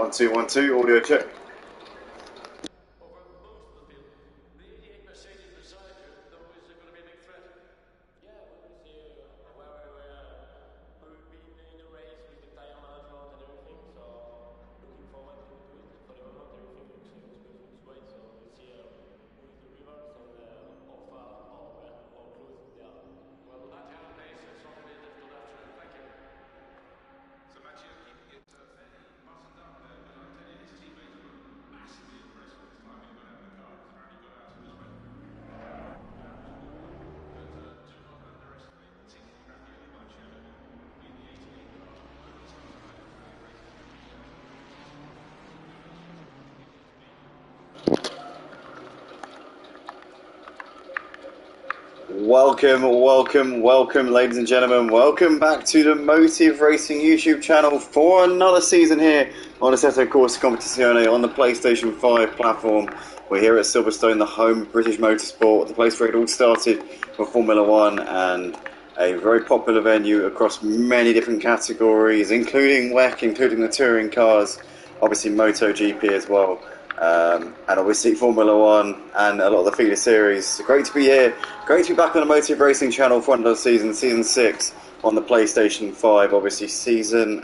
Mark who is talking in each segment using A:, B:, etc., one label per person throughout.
A: 1 2 1 2, audio check. Welcome, ladies and gentlemen. Welcome back to the Motive Racing YouTube channel for another season here on Assetto Corsa Competizione on the PlayStation 5 platform. We're here at Silverstone, the home of British motorsport, the place where it all started for Formula 1 and a very popular venue across many different categories, including WEC, including the touring cars, obviously MotoGP as well. And obviously Formula 1 and a lot of the feeder series. Great to be here. Great to be back on the Motive Racing channel for another season 6 on the PlayStation 5. Obviously season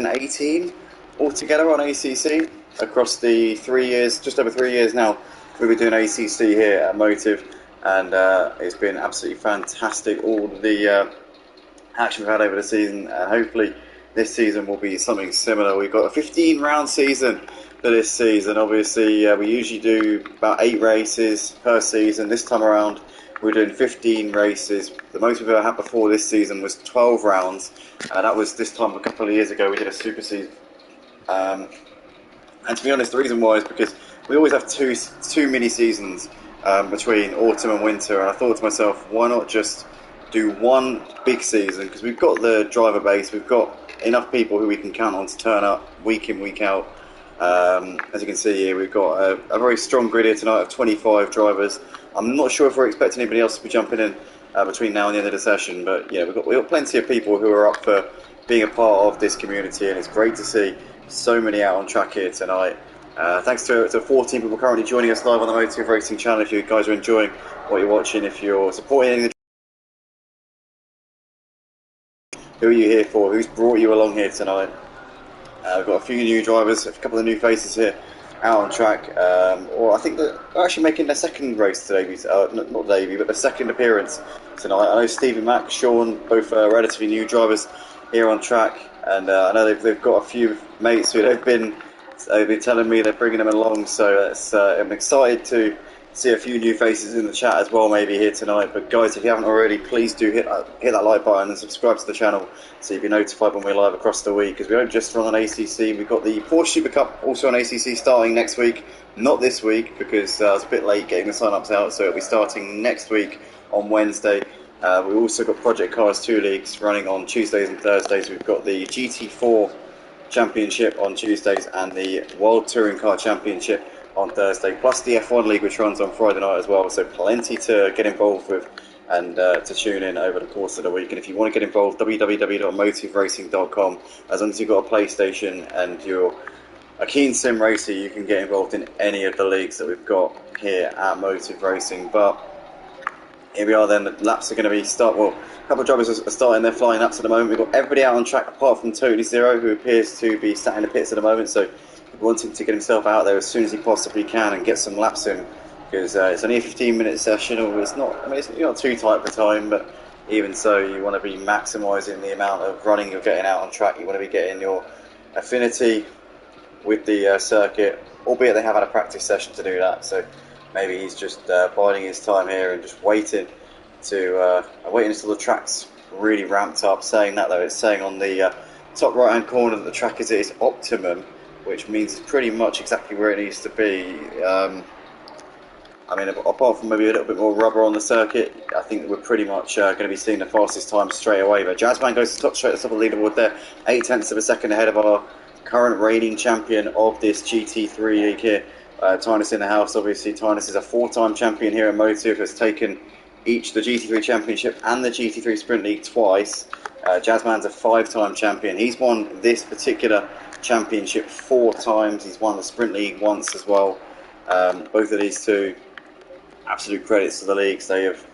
A: 18 altogether on ACC across the 3 years, just over 3 years now. We've been doing ACC here at Motive, and it's been absolutely fantastic. All the action we've had over the season, and hopefully this season will be something similar. We've got a 15-round season for this season. Obviously, we usually do about 8 races per season. This time around, we're doing 15 races. The most we've ever had before this season was 12 rounds. That was this time a couple of years ago. We did a super season. And to be honest, the reason why is because we always have two mini seasons between autumn and winter. And I thought to myself, why not just do one big season? Because we've got the driver base, we've got enough people who we can count on to turn up week in, week out. As you can see here, we've got a very strong grid here tonight of 25 drivers. I'm not sure if we're expecting anybody else to be jumping in between now and the end of the session, but yeah, we've got plenty of people who are up for being a part of this community, and it's great to see so many out on track here tonight. Thanks to 14 people currently joining us live on the Motive Racing channel. If you guys are enjoying what you're watching, if you're supporting, who are you here for? Who's brought you along here tonight? We've got a few new drivers, a couple of new faces here out on track. Or I think that they're actually making their second race today, not debut, but their second appearance tonight. I know Stephen Mack, Sean, both relatively new drivers here on track, and I know they've got a few mates who they've been telling me they're bringing them along. So I'm excited to see a few new faces in the chat as well, maybe here tonight. But guys, if you haven't already, please do hit that like button and subscribe to the channel so you'll be notified when we're live across the week, because we don't just run on ACC. We've got the Porsche Super Cup also on ACC starting next week, not this week because I was a bit late getting the sign-ups out, so it'll be starting next week on Wednesday. We've also got Project Cars 2 leagues running on Tuesdays and Thursdays. We've got the GT4 Championship on Tuesdays and the World Touring Car Championship on Thursday, plus the F1 League, which runs on Friday night as well. So plenty to get involved with and to tune in over the course of the week. And if you want to get involved, www.motiveracing.com. As long as you've got a PlayStation and you're a keen sim racer, you can get involved in any of the leagues that we've got here at Motive Racing. But here we are then, the laps are going to be well, a couple of drivers are starting their flying laps at the moment. We've got everybody out on track apart from Totally Zero, who appears to be sat in the pits at the moment, so wanting to get himself out there as soon as he possibly can and get some laps in, because it's only a 15-minute session, or it's not too tight for time, but even so, you want to be maximising the amount of running you're getting out on track. You want to be getting your affinity with the circuit, albeit they have had a practice session to do that, so maybe he's just biding his time here and just waiting until the track's really ramped up. Saying that though, it's saying on the top right hand corner that the track is at its optimum, which means it's pretty much exactly where it needs to be. I mean, apart from maybe a little bit more rubber on the circuit, I think that we're pretty much going to be seeing the fastest time straight away. But Jazzman goes straight to the top of the leaderboard there, 0.8 of a second ahead of our current reigning champion of this GT3 league here. Tynus in the house, obviously. Tynus is a 4-time champion here at Motive, has taken each the GT3 Championship and the GT3 Sprint League twice. Jazzman's a 5-time champion. He's won this particular Championship 4 times. He's won the Sprint League once as well. Both of these two, absolute credits to the leagues. They have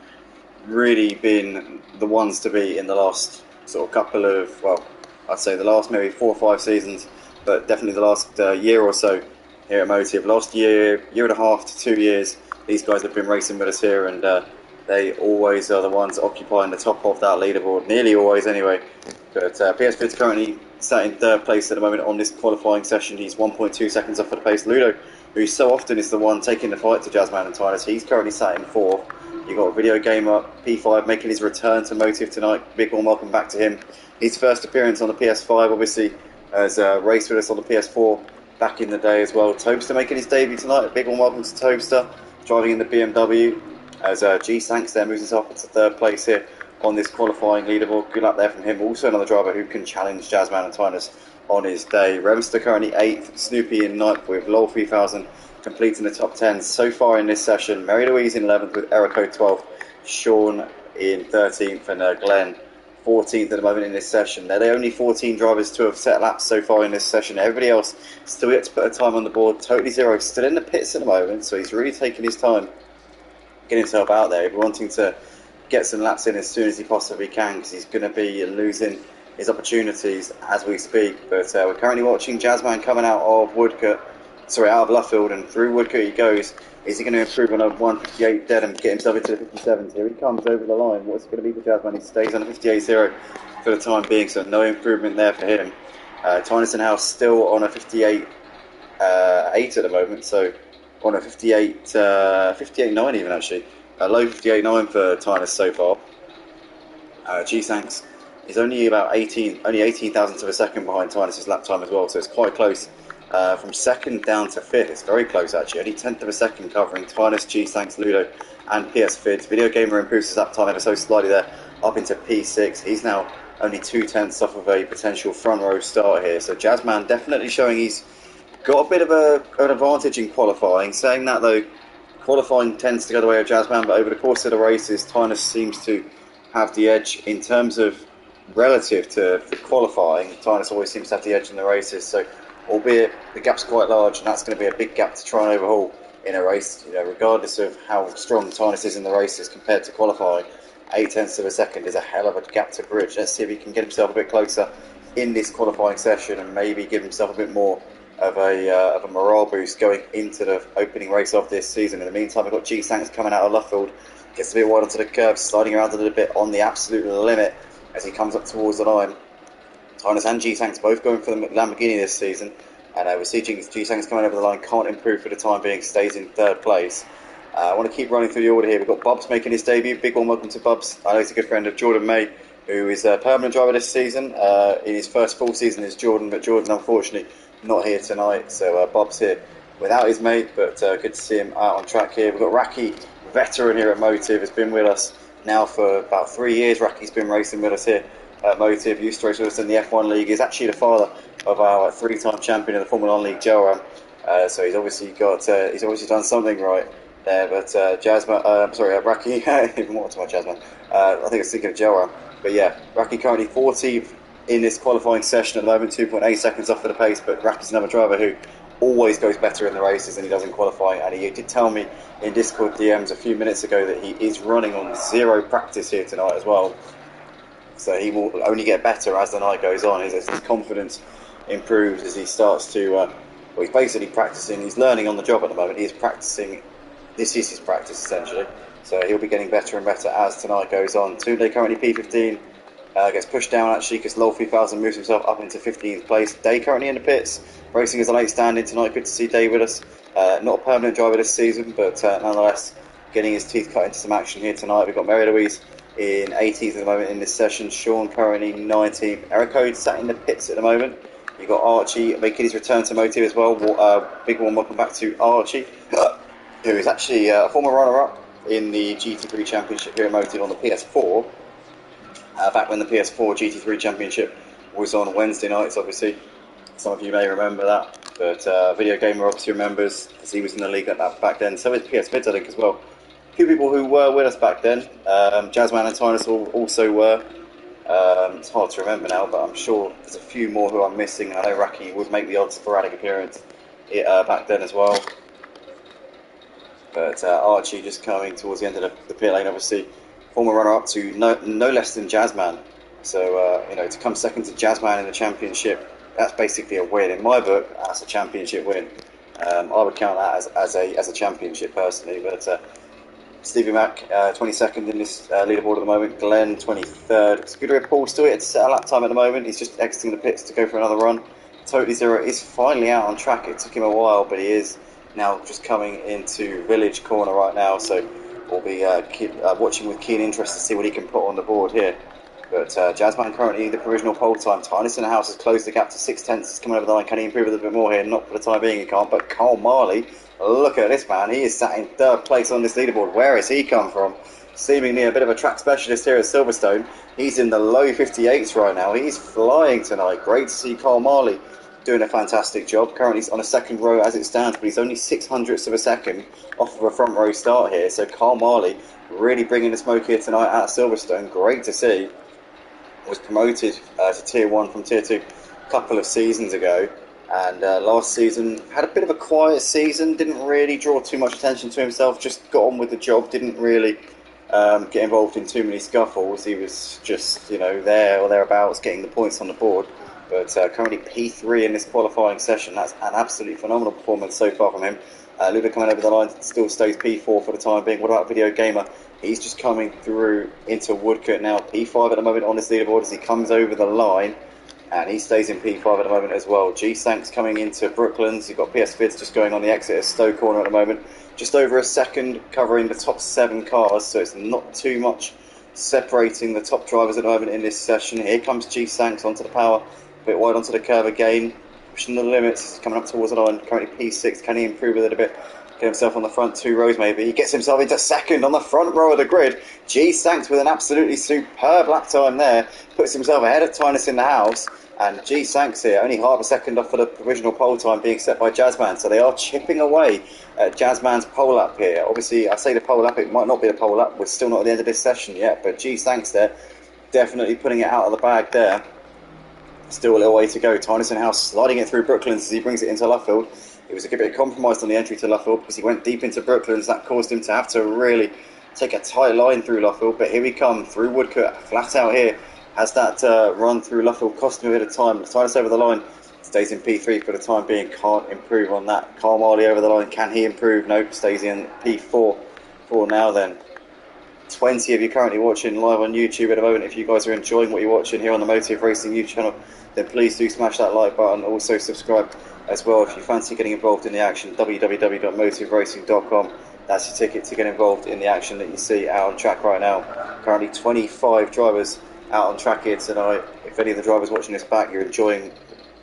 A: really been the ones to beat in the last sort of couple of, well, I'd say the last maybe 4 or 5 seasons, but definitely the last year or so here at Motive. Last year and a half to 2 years, these guys have been racing with us here, and they always are the ones occupying the top of that leaderboard, nearly always anyway. But PS5's currently sat in 3rd place at the moment on this qualifying session. He's 1.2 seconds off of the pace. Ludo, who so often is the one taking the fight to Jazzman and Tynus, he's currently sat in 4th. You've got a video gamer, P5, making his return to Motive tonight. Big warm welcome back to him. His first appearance on the PS5, obviously, has raced with us on the PS4 back in the day as well. Tobster making his debut tonight. A big warm welcome to Tobster, driving in the BMW. As G-Sanks there moves himself into 3rd place here on this qualifying leaderboard. Good luck there from him. Also another driver who can challenge Jazzman and Tynus on his day. Remster currently 8th, Snoopy in 9th with Lol 3000 completing the top 10 so far in this session. Mary Louise in 11th with Erico 12th, Sean in 13th, and Glenn 14th at the moment in this session. They're the only 14 drivers to have set laps so far in this session. Everybody else still yet to put a time on the board. Totally Zero still in the pits at the moment, so he's really taking his time getting himself out there. He'll be wanting to get some laps in as soon as he possibly can, because he's going to be losing his opportunities as we speak. But we're currently watching Jazzman coming out of out of Luffield, and through Woodcote he goes. Is he going to improve on a 158 dead and get himself into the 57s? Here he comes over the line. What's it going to be for Jazzman? He stays on a 58.0 for the time being, so no improvement there for him. Tyneson House still on a 58.8 at the moment, so on a 58.9 even actually. A low 58.9 for Tynus so far. G-Sanks is only about 18 thousandths of a second behind Tynus' lap time as well, so it's quite close. From 2nd down to 5th, it's very close actually. Only 10th of a second covering Tynus, G-Sanks, Ludo, and PS Fids. Video Gamer improves his lap time ever so slightly there, up into P6. He's now only 2/10 off of a potential front row start here. So Jazzman definitely showing he's got a bit of an advantage in qualifying. Saying that though, qualifying tends to go the way of Jazzman, but over the course of the races, Tynus seems to have the edge in terms of relative to qualifying. Tynus always seems to have the edge in the races, so albeit the gap's quite large, and that's going to be a big gap to try and overhaul in a race, regardless of how strong Tynus is in the races compared to qualifying. 0.8 of a second is a hell of a gap to bridge. Let's see if he can get himself a bit closer in this qualifying session and maybe give himself a bit more of a morale boost going into the opening race of this season. In the meantime, we've got G-Sanks coming out of Luffield, gets a bit wide onto the curb, sliding around a little bit on the absolute limit as he comes up towards the line. Tynus and G-Sanks both going for the Lamborghini this season, and we're seeing G-Sanks coming over the line, can't improve for the time being, stays in 3rd place. I want to keep running through the order here. We've got Bubs making his debut. Big warm welcome to Bubs. I know he's a good friend of Jordan May, who is a permanent driver this season. In his first full season is Jordan, but Jordan unfortunately not here tonight, so Bob's here without his mate, but good to see him out on track here. We've got Raki, veteran here at Motive, has been with us now for about 3 years. Raki's been racing with us here at Motive, used to race with us in the F1 League. He's actually the father of our 3-time champion of the Formula 1 League, Joram. So he's obviously done something right there. But Raki, even more to my Jasmine. I think I was thinking of Joram. But yeah, Raki currently 14th in this qualifying session at the moment, 2.8 seconds off of the pace, but Raki's another driver who always goes better in the races than he does in qualifying, and he did tell me in Discord DMs a few minutes ago that he is running on 0 practice here tonight as well, so he will only get better as the night goes on. His confidence improves as he starts to, he's basically practicing, he's learning on the job at the moment, he is practicing, this is his practice essentially, so he'll be getting better and better as tonight goes on. Tunde currently P15, gets pushed down actually because Lol 3000 moves himself up into 15th place. Day currently in the pits, racing as a late stand-in tonight. Good to see Day with us. Not a permanent driver this season, but nonetheless getting his teeth cut into some action here tonight. We've got Mary Louise in 18th at the moment in this session. Sean currently 19th. Eric Code sat in the pits at the moment. You've got Archie making his return to Motive as well. Big one welcome back to Archie, who is actually a former runner-up in the GT3 Championship here at Motive on the PS4. Back when the PS4 GT3 Championship was on Wednesday nights, obviously. Some of you may remember that, but Video Gamer obviously remembers, because he was in the league back then. So is PS Vids, I think, as well. A few people who were with us back then. Jazzman and Tynus also were. It's hard to remember now, but I'm sure there's a few more who I'm missing. I know Raki would make the odd sporadic appearance back then as well. But Archie just coming towards the end of the pit lane, obviously former runner-up to no less than Jazzman. So you know, to come second to Jazzman in the championship, that's basically a win in my book. That's a championship win. I would count that as a championship personally. But Stevie Mack 22nd in this leaderboard at the moment. Glenn 23rd. Scudero Paul still here to set a lap time at the moment. He's just exiting the pits to go for another run. Totally Zero is finally out on track. It took him a while, but he is now just coming into Village Corner right now. So we'll be watching with keen interest to see what he can put on the board here. But Jazzman currently the provisional pole time. Tynes in the house has closed the gap to 6/10. He's coming over the line. Can he improve a little bit more here? Not for the time being, he can't. But Carl Marley, look at this man. He is sat in third place on this leaderboard. Where has he come from? Seemingly a bit of a track specialist here at Silverstone. He's in the low 58s right now. He's flying tonight. Great to see Carl Marley doing a fantastic job. Currently he's on a second row as it stands, but he's only 600ths of a second off of a front row start here. So Carl Marley really bringing the smoke here tonight at Silverstone. Great to see. Was promoted to Tier 1 from Tier 2 a couple of seasons ago, and last season had a bit of a quiet season, didn't really draw too much attention to himself, just got on with the job, didn't really get involved in too many scuffles. He was just, you know, there or thereabouts getting the points on the board. But currently P3 in this qualifying session. That's an absolutely phenomenal performance so far from him. Luda coming over the line, still stays P4 for the time being. What about Video Gamer? He's just coming through into Woodcote now. P5 at the moment on this leaderboard as he comes over the line. And he stays in P5 at the moment as well. G-Sank's coming into Brooklands. You've got PS Vids just going on the exit at Stowe Corner at the moment. Just over a second covering the top 7 cars. So it's not too much separating the top drivers at the moment in this session. Here comes G-Sanks onto the power. A bit wide onto the curve again. Pushing the limits. Coming up towards the line. Currently P6. Can he improve a little bit? Get himself on the front 2 rows maybe. He gets himself into second on the front row of the grid. G-Sanks with an absolutely superb lap time there. Puts himself ahead of Tynes in the house. And G-Sanks here, only half a second off for the provisional pole time being set by Jazzman. So they are chipping away at Jazzman's pole lap here. Obviously, I say the pole lap, it might not be the pole lap. We're still not at the end of this session yet. But G-Sanks there, definitely putting it out of the bag there. Still a little way to go. Tynes in the house sliding it through Brooklands as he brings it into Luffield. It was a bit compromised on the entry to Luffield because he went deep into Brooklands. That caused him to have to really take a tight line through Luffield. But here we come through Woodcote, flat out here. Has that run through Luffield cost him a bit of time. Tynes over the line. Stays in P3 for the time being. Can't improve on that. Carl Marley over the line. Can he improve? Nope. Stays in P4 for now then. 20 of you currently watching live on YouTube at the moment. If you guys are enjoying what you're watching here on the Motive Racing YouTube channel, then please do smash that like button. Also subscribe as well if you fancy getting involved in the action. www.motiveracing.com. That's your ticket to get involved in the action that you see out on track right now. Currently 25 drivers out on track here tonight. If any of the drivers watching this back, you're enjoying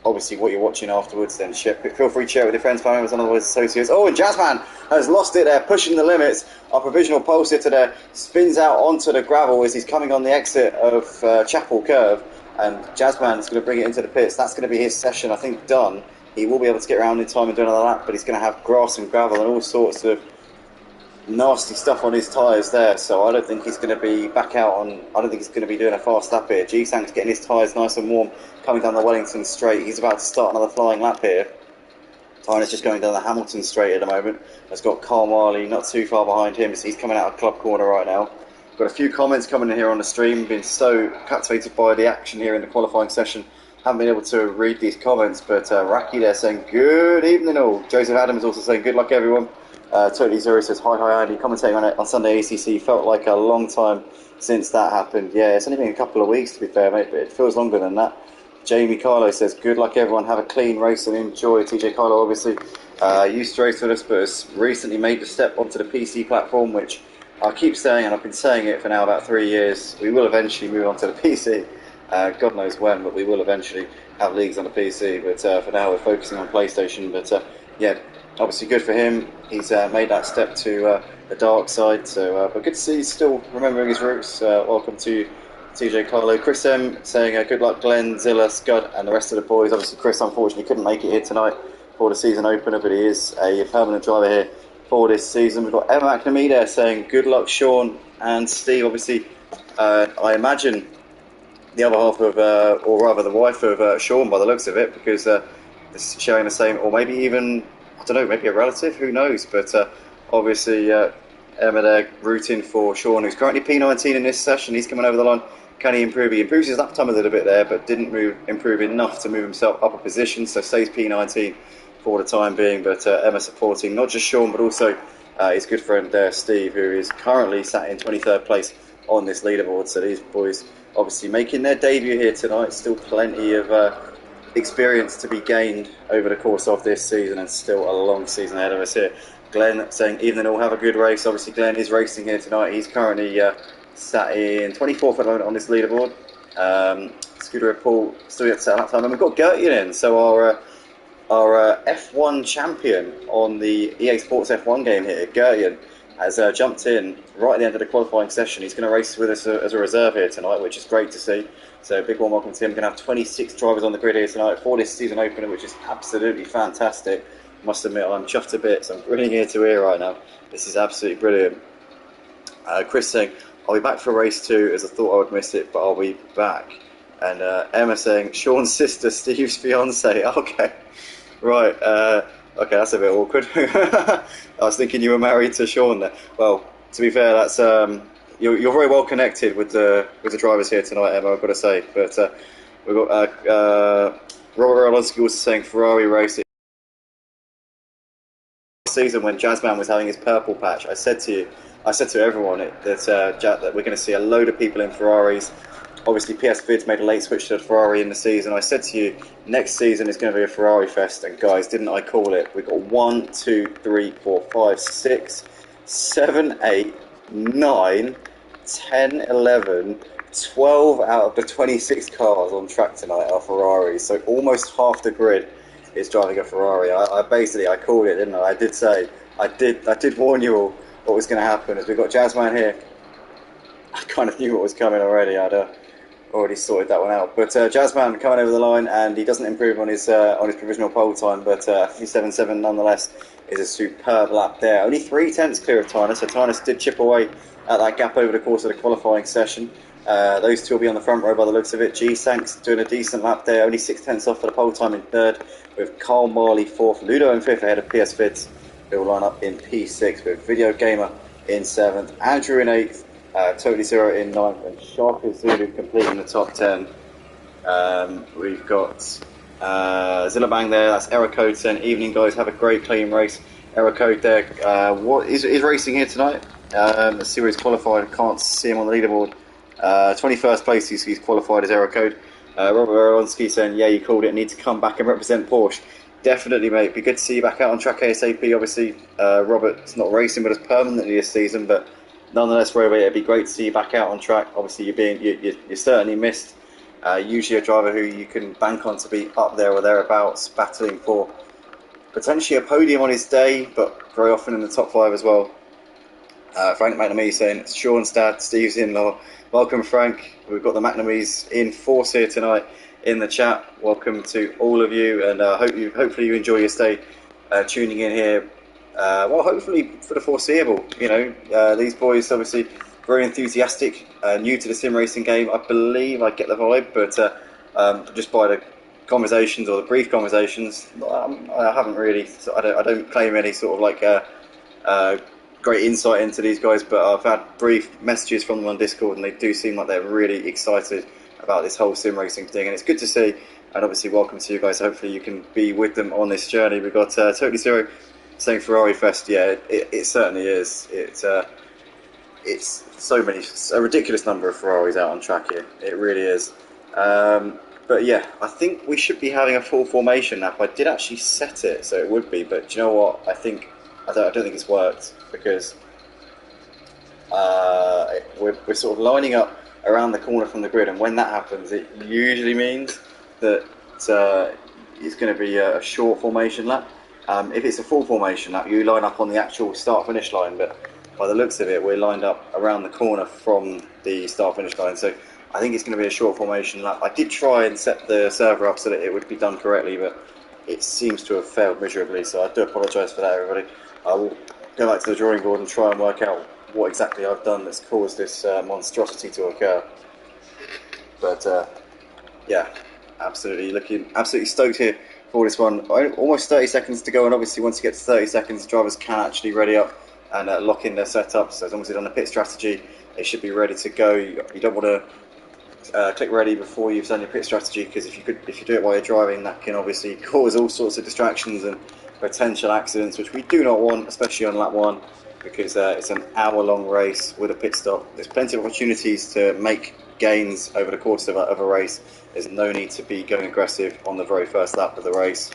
A: obviously what you're watching afterwards, then feel free to share it with your friends, family members, and other associates. Oh, and Jazzman has lost it there, pushing the limits. Our provisional pole sitter there spins out onto the gravel as he's coming on the exit of Chapel Curve, and Jazzman is going to bring it into the pits. That's going to be his session, I think, done. He will be able to get around in time and do another lap, but he's going to have grass and gravel and all sorts of nasty stuff on his tyres there, so I don't think he's going to be back out on. I don't think he's going to be doing a fast lap here. G-Sank's getting his tyres nice and warm, coming down the Wellington straight. He's about to start another flying lap here. Tyner's just going down the Hamilton straight at the moment. Has got Carl Marley not too far behind him, so he's coming out of Club Corner right now. Got a few comments coming in here on the stream. Been so captivated by the action here in the qualifying session. Haven't been able to read these comments, but Raki there saying good evening all. Joseph Adams also saying good luck everyone. Totally Zero says hi Andy, commentating on it on Sunday ACC. Felt like a long time since that happened. Yeah, it's only been a couple of weeks to be fair, mate, but it feels longer than that. Jamie Carlo says good luck everyone, have a clean race and enjoy. TJ Carlo obviously used to race with us, but has recently made the step onto the PC platform, which I keep saying, and I've been saying it for now about 3 years, we will eventually move on to the PC. God knows when, but we will eventually have leagues on the PC. But for now we're focusing on PlayStation. But yeah, obviously good for him. He's made that step to the dark side. So, but good to see he's still remembering his roots. Welcome to TJ Carlo. Chris M saying good luck Glenn, Zilla, Scud and the rest of the boys. Obviously Chris unfortunately couldn't make it here tonight for the season opener, but he is a permanent driver here for this season. We've got Emma McNamee there saying good luck Sean and Steve. Obviously I imagine the other half of, or rather the wife of Sean by the looks of it, because it's showing the same, or maybe even, I don't know, maybe a relative, who knows, but obviously Emma there rooting for Sean, who's currently P19 in this session. He's coming over the line. Can he improve? He improves his lap time a little bit there, but didn't improve enough to move himself up a position, so stays P19 for the time being. But Emma supporting not just Sean, but also his good friend Steve, who is currently sat in 23rd place on this leaderboard. So these boys obviously making their debut here tonight. Still plenty of experience to be gained over the course of this season, and still a long season ahead of us here. Glenn saying evening all, have a good race. Obviously Glenn is racing here tonight. He's currently sat in 24th at the moment on this leaderboard. Scooter Paul still yet to set that time, and we've got Gertian in, so our F1 champion on the EA Sports F1 game here, Gertian, has jumped in right at the end of the qualifying session. He's going to race with us as a reserve here tonight, which is great to see. So big warm welcome to him. We're going to have 26 drivers on the grid here tonight for this season opener, which is absolutely fantastic. Must admit, I'm chuffed to bits. I'm grinning ear to ear right now. This is absolutely brilliant. Chris saying, I'll be back for race 2 as I thought I would miss it, but I'll be back. And Emma saying, Sean's sister, Steve's fiance. Okay, right. Okay, that's a bit awkward. I was thinking you were married to Sean there. Well, to be fair, that's you're very well connected with the drivers here tonight, Emma, I've got to say. But we've got Robert Orlowski also saying Ferrari race. Season when Jazzman was having his purple patch, I said to everyone that we're going to see a load of people in Ferraris. Obviously PS Vid's made a late switch to the Ferrari in the season. I said to you, next season is going to be a Ferrari fest, and guys, didn't I call it? We've got 1, 2, 3, 4, 5, 6, 7, 8, 9, 10, 11, 12 out of the 26 cars on track tonight are Ferraris, so almost half the grid is driving a Ferrari. I called it, didn't I? I did say, I did warn you all what was going to happen. As we've got Jazzman here, I kind of knew what was coming already. I'd already sorted that one out. But Jazzman coming over the line, and he doesn't improve on his provisional pole time, but 57.7 nonetheless is a superb lap there. Only 3/10 clear of Tyner, so Tyner did chip away at that gap over the course of the qualifying session. Those two will be on the front row by the looks of it. G-Sanks doing a decent lap there, only 6/10 off for the pole time in third, with Carl Marley fourth, Ludo in fifth ahead of PS Vids, who will line up in P6, with Video Gamer in seventh, Andrew in eighth, Totally Zero in ninth, and Sharky Zulu completing the top 10. We've got Zilla Bang there, that's Error Code saying, evening guys, have a great clean race. Error Code there, what is racing here tonight? Let's see where he's qualified. I can't see him on the leaderboard. 21st place, he's qualified as Error Code. Robert Orlowski saying, yeah, you called it, need to come back and represent Porsche. Definitely, mate. Be good to see you back out on track ASAP. Obviously, Robert's not racing with us permanently this season, but nonetheless, Robert, it'd be great to see you back out on track. Obviously, you're certainly missed. Usually a driver who you can bank on to be up there or thereabouts, battling for potentially a podium on his day, but very often in the top 5 as well. Frank McNamee saying, it's Sean's dad, Steve's in-law. Welcome, Frank. We've got the McNamees in force here tonight in the chat. Welcome to all of you, and hopefully you enjoy your stay tuning in here. Well, hopefully for the foreseeable. You know, these boys obviously very enthusiastic, new to the sim racing game. I believe I get the vibe, but just by the conversations or the brief conversations, I haven't really. I don't claim any sort of like great insight into these guys, but I've had brief messages from them on Discord, and they do seem like they're really excited about this whole sim racing thing, and it's good to see. And obviously, welcome to you guys. Hopefully, you can be with them on this journey. We've got Totally Zero saying Ferrari Fest. Yeah, it certainly is. It's a ridiculous number of Ferraris out on track here. It really is. But yeah, I think we should be having a full formation lap. I did actually set it, so it would be. But do you know what? I don't think it's worked, because we're sort of lining up around the corner from the grid, and when that happens, it usually means that it's going to be a short formation lap. If it's a full formation lap, you line up on the actual start-finish line, but by the looks of it, we're lined up around the corner from the start-finish line, so I think it's going to be a short formation lap. I did try and set the server up so that it would be done correctly, but it seems to have failed miserably, so I do apologise for that, everybody. I will go back to the drawing board and try and work out what exactly I've done that's caused this monstrosity to occur. But yeah, absolutely absolutely stoked here for this one. Almost 30 seconds to go, and obviously once you get to 30 seconds, drivers can actually ready up and lock in their setup. So as long as they've done the pit strategy, they should be ready to go. You don't want to click ready before you've done your pit strategy, because if you do it while you're driving, that can obviously cause all sorts of distractions and potential accidents, which we do not want, especially on lap 1, because it's an hour-long race with a pit stop. There's plenty of opportunities to make gains over the course of a race. There's no need to be going aggressive on the very first lap of the race.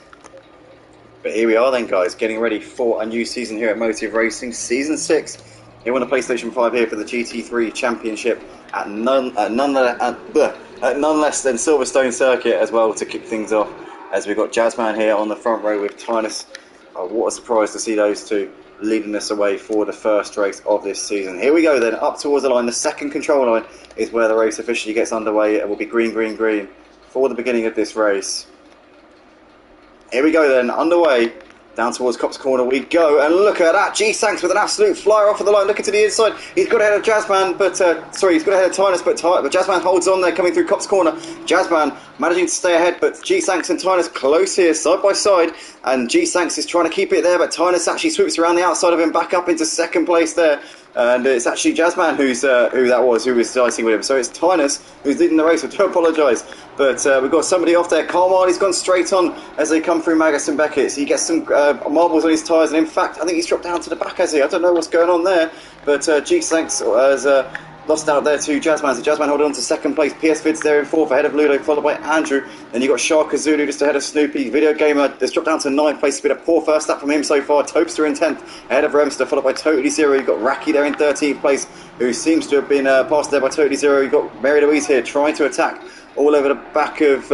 A: But here we are then, guys, getting ready for a new season here at Motive Racing, Season 6. Here on the PlayStation 5 here for the GT3 Championship at none less than Silverstone Circuit as well to kick things off, as we've got Jazzman here on the front row with Tynus. What a surprise to see those two leading us away for the first race of this season. Here we go then, up towards the line. The second control line is where the race officially gets underway. It will be green, green, green for the beginning of this race. Here we go then, underway. Down towards Copse Corner we go, and look at that, G-Sanks with an absolute flyer off of the line, looking to the inside. He's got ahead of Jazzman, but he's got ahead of Tynus, but Jazzman holds on there coming through Copse Corner. Jazzman managing to stay ahead, but G-Sanks and Tynus close here, side by side, and G-Sanks is trying to keep it there, but Tynus actually swoops around the outside of him, back up into second place there. And it's actually Jazzman who was dicing with him. So it's Tynus who's leading the race. I do apologise, but we've got somebody off there. Carl Marley's gone straight on as they come through Magus and Beckett. So he gets some marbles on his tyres, and in fact, I think he's dropped down to the back, has he? I don't know what's going on there, but G-Sanks has lost out there to Jazzman. So Jazzman holding on to second place. PS Vid's there in fourth, ahead of Ludo, followed by Andrew. Then you've got Sharka Zulu just ahead of Snoopy. Video Gamer has dropped down to ninth place. It's been a poor first lap from him so far. Topster in 10th, ahead of Remster, followed by Totally Zero. You've got Raki there in 13th place, who seems to have been passed there by Totally Zero. You've got Mary Louise here trying to attack all over the back of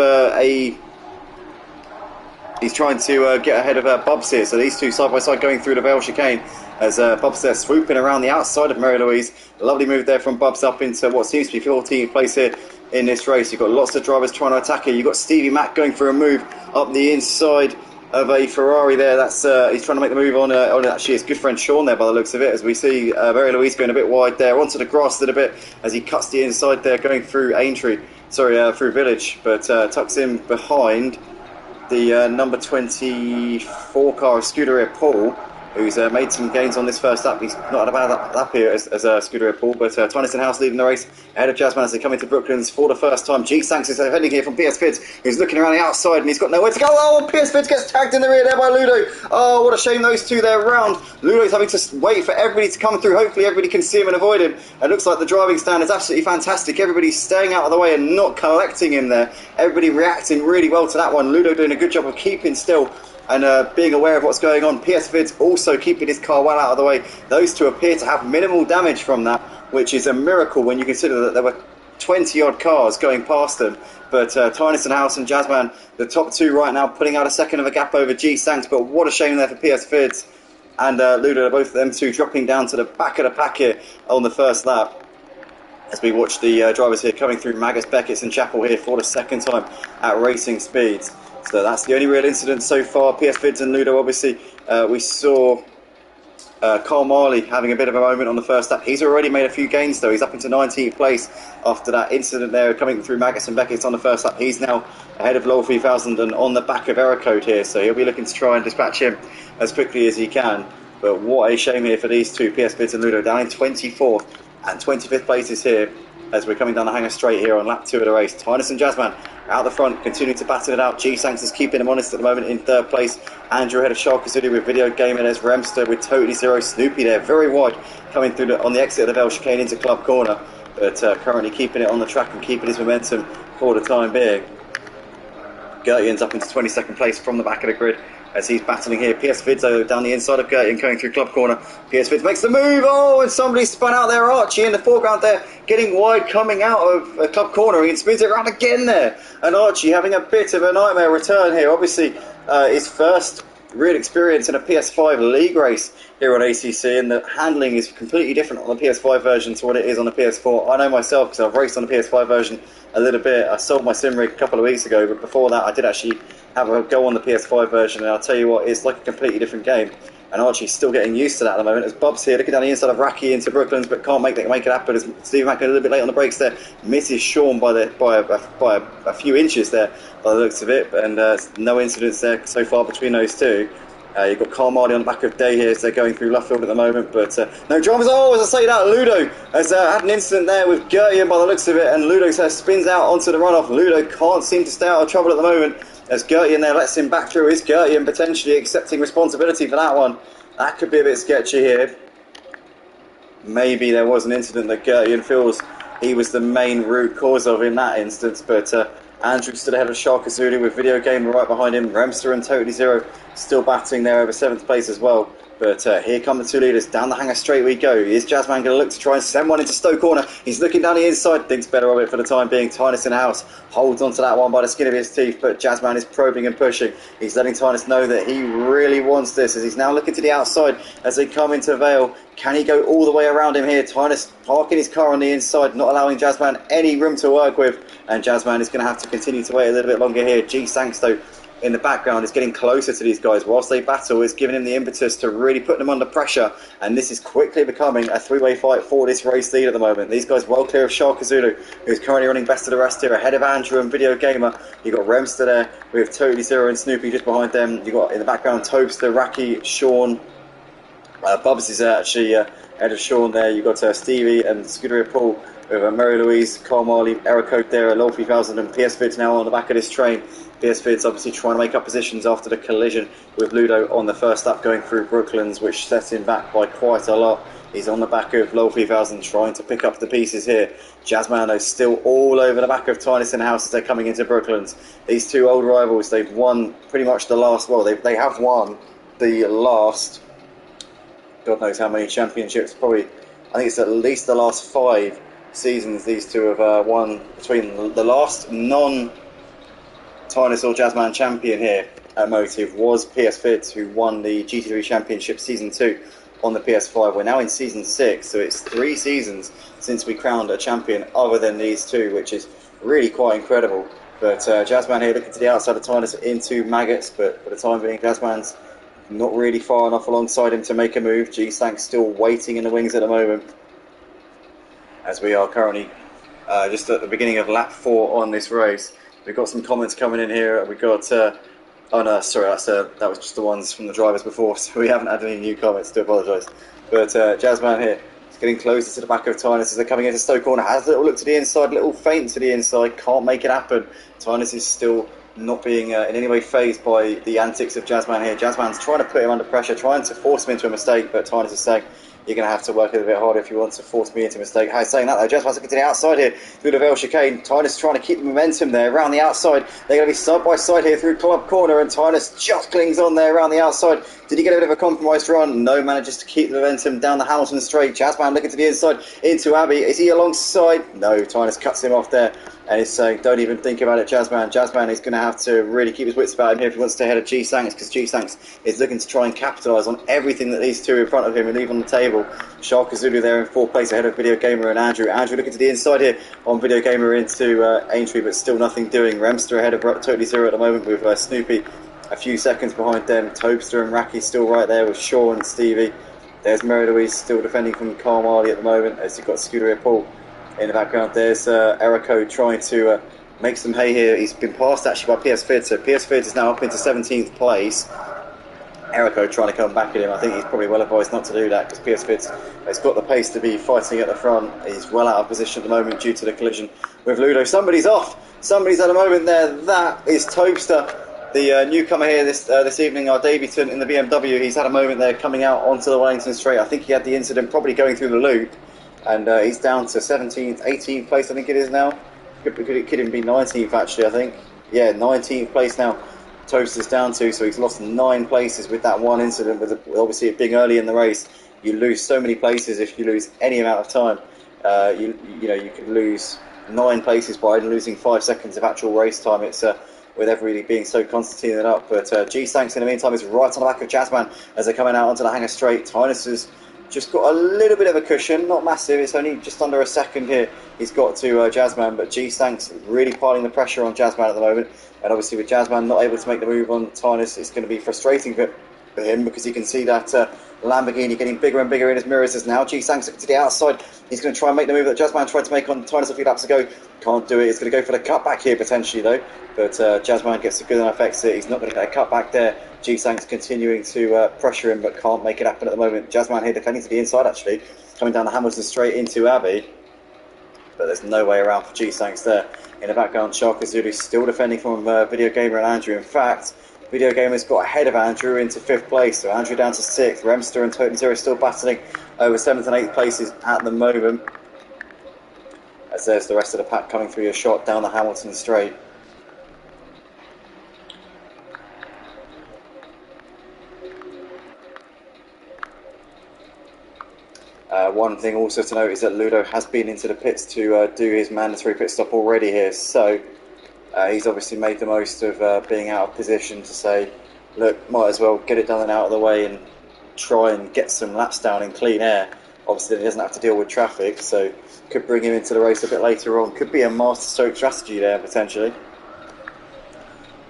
A: He's trying to get ahead of Bubs here. So these two side by side going through the Vale chicane as Bubs there swooping around the outside of Mary Louise. A lovely move there from Bubs up into what seems to be 14th place here in this race. You've got lots of drivers trying to attack here. You've got Stevie Mack going for a move up the inside of a Ferrari there. That's he's trying to make the move on actually his good friend Sean there by the looks of it, as we see Mary Louise going a bit wide there onto the grass a little bit as he cuts the inside there going through through Village, but tucks in behind the number 24 car of Scuderia Paul, who's made some gains on this first lap. He's not had a bad lap here as Scuderia Paul, but Tyneson House leading the race ahead of Jazzman as they come into Brooklands for the first time. G-Sanks is heading here from PS Fids, who's looking around the outside and he's got nowhere to go. Oh, PS Fids gets tagged in the rear there by Ludo. Oh, what a shame those two there round. Ludo's having to wait for everybody to come through. Hopefully everybody can see him and avoid him. It looks like the driving stand is absolutely fantastic. Everybody's staying out of the way and not collecting him there. Everybody reacting really well to that one. Ludo doing a good job of keeping still and being aware of what's going on. PS Vid's also keeping his car well out of the way. Those two appear to have minimal damage from that, which is a miracle when you consider that there were 20 odd cars going past them. But Tyneson House and Jazzman, the top two right now, putting out a second of a gap over G-Sanks, but what a shame there for PS Vids and Ludo, both of them two dropping down to the back of the pack here on the first lap, as we watch the drivers here coming through Magus, Beckett's and Chapel here for the second time at racing speeds. So that's the only real incident so far. PS Vids and Ludo, obviously, we saw Carl Marley having a bit of a moment on the first lap. He's already made a few gains though. He's up into 19th place after that incident there coming through Magus and Beckett's on the first lap. He's now ahead of Lowell 3000 and on the back of Ericode here, so he'll be looking to try and dispatch him as quickly as he can. But what a shame here for these two, PS Vids and Ludo, down in 24th and 25th places here as we're coming down the hanger straight here on lap 2 of the race. Tynus and Jazzman out the front, continuing to battle it out. G-Sanks is keeping him honest at the moment in third place. Andrew ahead of Sharka City with Video Game, and there's Remster with Totally Zero. Snoopy there, very wide, coming through on the exit of the Vale chicane into Club Corner, but currently keeping it on the track and keeping his momentum for the time being. Gertie ends up into 22nd place from the back of the grid as he's battling here. PS Vids down the inside of Gertie and going through Club Corner. PS Vids makes the move. Oh, and somebody spun out there. Archie in the foreground there, getting wide coming out of Club Corner. He spins it around again there. And Archie having a bit of a nightmare return here. Obviously, his first real experience in a PS5 league race here on ACC, and the handling is completely different on the PS5 version to what it is on the PS4. I know myself because I've raced on the PS5 version a little bit. I sold my sim rig a couple of weeks ago, but before that I did actually have a go on the PS5 version, and I'll tell you what, it's like a completely different game. and Archie's still getting used to that at the moment, as Bub's here looking down the inside of Raki into Brooklands, but can't make it happen, as Steve Mack a little bit late on the brakes there, misses Sean by a few inches there by the looks of it, and no incidents there so far between those two. You've got Carmody on the back of Day here as they're going through Luffield at the moment, but no dramas. Oh, as I say that, Ludo has had an incident there with Gertian by the looks of it, and Ludo spins out onto the runoff. Ludo can't seem to stay out of trouble at the moment, as Gertian there lets him back through. Is Gertian potentially accepting responsibility for that one? That could be a bit sketchy here. Maybe there was an incident that Gertian feels he was the main root cause of in that instance, but Andrew stood ahead of Shark Azuli with Video Gamer right behind him. Remster and Totally Zero still battling there over 7th place as well. But here come the two leaders. Down the hanger straight we go. Is Jazzman going to look to try and send one into Stowe Corner? He's looking down the inside. Thinks better of it for the time being. Tynus in the house. Holds onto that one by the skin of his teeth. But Jazzman is probing and pushing. He's letting Tynus know that he really wants this, as he's now looking to the outside as they come into Vale. Can he go all the way around him here? Tynus parking his car on the inside, not allowing Jazzman any room to work with. And Jazzman is going to have to continue to wait a little bit longer here. G Sangsto in the background is getting closer to these guys whilst they battle, is giving him the impetus to really put them under pressure, and this is quickly becoming a three-way fight for this race lead at the moment. These guys well clear of Shark Zulu, who's currently running best of the rest here, ahead of Andrew and Video Gamer. You've got Remster there with Totally Zero and Snoopy just behind them. You've got in the background Tobster, Raki, Sean. Bubs is actually ahead of Sean there. You've got Stevie and Scuderia Paul with Mary Louise, Carl Marley, Eric Cote there, Low 3000, and PS Fid's now on the back of this train. PS Fid's obviously trying to make up positions after the collision with Ludo on the first lap going through Brooklands, which sets him back by quite a lot. He's on the back of Low 3000 trying to pick up the pieces here. Jazzman though still all over the back of Tynus in the house as they're coming into Brooklands. These two old rivals, they've won pretty much the last, well, they have won the last, God knows how many championships, probably, I think it's at least the last 5 seasons these two have won. Between the last non-Tynus or Jazzman champion here at Motive was PS Fids, who won the GT3 Championship Season 2 on the PS5. We're now in Season 6, so it's 3 seasons since we crowned a champion other than these two, which is really quite incredible. But Jazzman here looking to the outside of Tynus into Maggots, but for the time being Jazzman's not really far enough alongside him to make a move. G-Sank's still waiting in the wings at the moment, as we are currently just at the beginning of lap 4 on this race. We've got some comments coming in here. We've got, oh no, sorry, that was just the ones from the drivers before, so we haven't had any new comments, to apologise. But Jazzman here is getting closer to the back of Tynus as they're coming into Stowe Corner. Has a little look to the inside, little feint to the inside, can't make it happen. Tynus is still not being in any way fazed by the antics of Jazzman here. Jazzman's trying to put him under pressure, trying to force him into a mistake, but Tynus is saying, you're going to have to work a little bit harder if you want to force me into a mistake. How saying that though, Jazzman's looking to the outside here through the Vale chicane. Tynus trying to keep the momentum there around the outside. They're going to be side by side here through Club Corner, and Tynus just clings on there around the outside. Did he get a bit of a compromised run? No, manages to keep the momentum down the Hamilton straight. Jazzman looking to the inside into Abbey. Is he alongside? No, Tynus cuts him off there and is saying, don't even think about it, Jazzman. Jazzman is going to have to really keep his wits about him here if he wants to stay ahead of G-Sanks, because G-Sanks is looking to try and capitalise on everything that these two in front of him and leave on the table. Shark Zulu there in 4th place ahead of Video Gamer and Andrew. Andrew looking to the inside here on Video Gamer into Aintree, but still nothing doing. Remster ahead of Totally Zero at the moment with Snoopy a few seconds behind them. Tobster and Raki still right there with Sean and Stevie. There's Mary Louise still defending from Carl Marley at the moment, as you've got Scuderia Paul in the background. There's Erico trying to make some hay here. He's been passed actually by PS Fid, so PS Fid is now up into 17th place. Erico trying to come back at him. I think he's probably well advised not to do that, because PS Fid has got the pace to be fighting at the front. He's well out of position at the moment due to the collision with Ludo. Somebody's off. Somebody's at a moment there. That is Tobster, the newcomer here this evening, our debutant in the BMW. He's had a moment there coming out onto the Wellington straight. I think he had the incident probably going through the loop, and he's down to 17th, 18th place I think it is now. It could even be 19th actually, I think. Yeah, 19th place now Toaster's down to, so he's lost 9 places with that one incident, with obviously it being early in the race. You lose so many places if you lose any amount of time. You could lose 9 places by losing 5 seconds of actual race time. It's with everybody being so Constantine up. But G-Sanks in the meantime is right on the back of Jazzman as they're coming out onto the hanger straight. Tynus has just got a little bit of a cushion, not massive, it's only just under a second here he's got to Jazzman, but G-Sanks really piling the pressure on Jazzman at the moment, and obviously with Jazzman not able to make the move on Tynus, it's going to be frustrating for him, because you can see that Lamborghini getting bigger and bigger in his mirrors as now G-Sang's to the outside. He's going to try and make the move that Jazzman tried to make on Tinus a few laps ago. Can't do it. He's going to go for the cutback here potentially though, but Jazzman gets a good enough exit. He's not going to get a cutback there. G-Sang's continuing to pressure him, but can't make it happen at the moment. Jazzman here defending to the inside actually, coming down the Hamilton straight into Abbey, but there's no way around for G-Sanks there. In the background, Sharka Zulu still defending from Video Gamer and Andrew. In fact, Video Gamer's got ahead of Andrew into 5th place, so Andrew down to 6th. Remster and Totem Zero still battling over 7th and 8th places at the moment, as there's the rest of the pack coming through your shot down the Hamilton straight. One thing also to note is that Ludo has been into the pits to do his mandatory pit stop already here, so he's obviously made the most of being out of position to say, look, might as well get it done and out of the way and try and get some laps down in clean air. Obviously he doesn't have to deal with traffic, so could bring him into the race a bit later on. Could be a masterstroke strategy there potentially.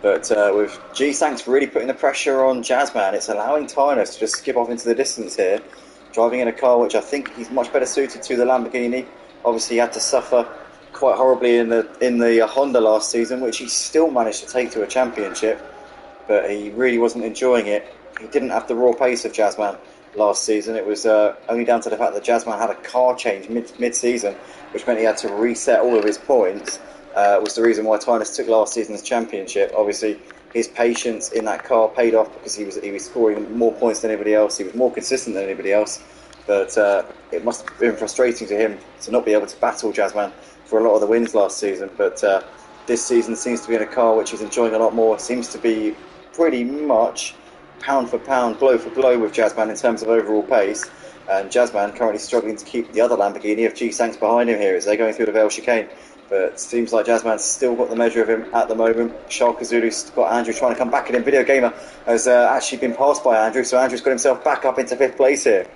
A: But with G-Sanks really putting the pressure on Jazzman, it's allowing Tinus to just skip off into the distance here, driving in a car which I think he's much better suited to the Lamborghini. Obviously he had to suffer quite horribly in the Honda last season, which he still managed to take to a championship, but he really wasn't enjoying it. He didn't have the raw pace of Jazzman last season. It was only down to the fact that Jazzman had a car change mid-season, which meant he had to reset all of his points, was the reason why Tinus took last season's championship. Obviously his patience in that car paid off because he was scoring more points than anybody else. He was more consistent than anybody else, but it must have been frustrating to him to not be able to battle Jazzman for a lot of the wins last season. But this season seems to be in a car which he's enjoying a lot more. Seems to be pretty much pound for pound, blow for blow with Jazzman in terms of overall pace, and Jazzman currently struggling to keep the other Lamborghini of G-Sanks behind him here as they're going through the Vale chicane. But it seems like Jazzman's still got the measure of him at the moment. Sharka Zulu's got Andrew trying to come back at him. Video Gamer has actually been passed by Andrew, so Andrew's got himself back up into 5th place here.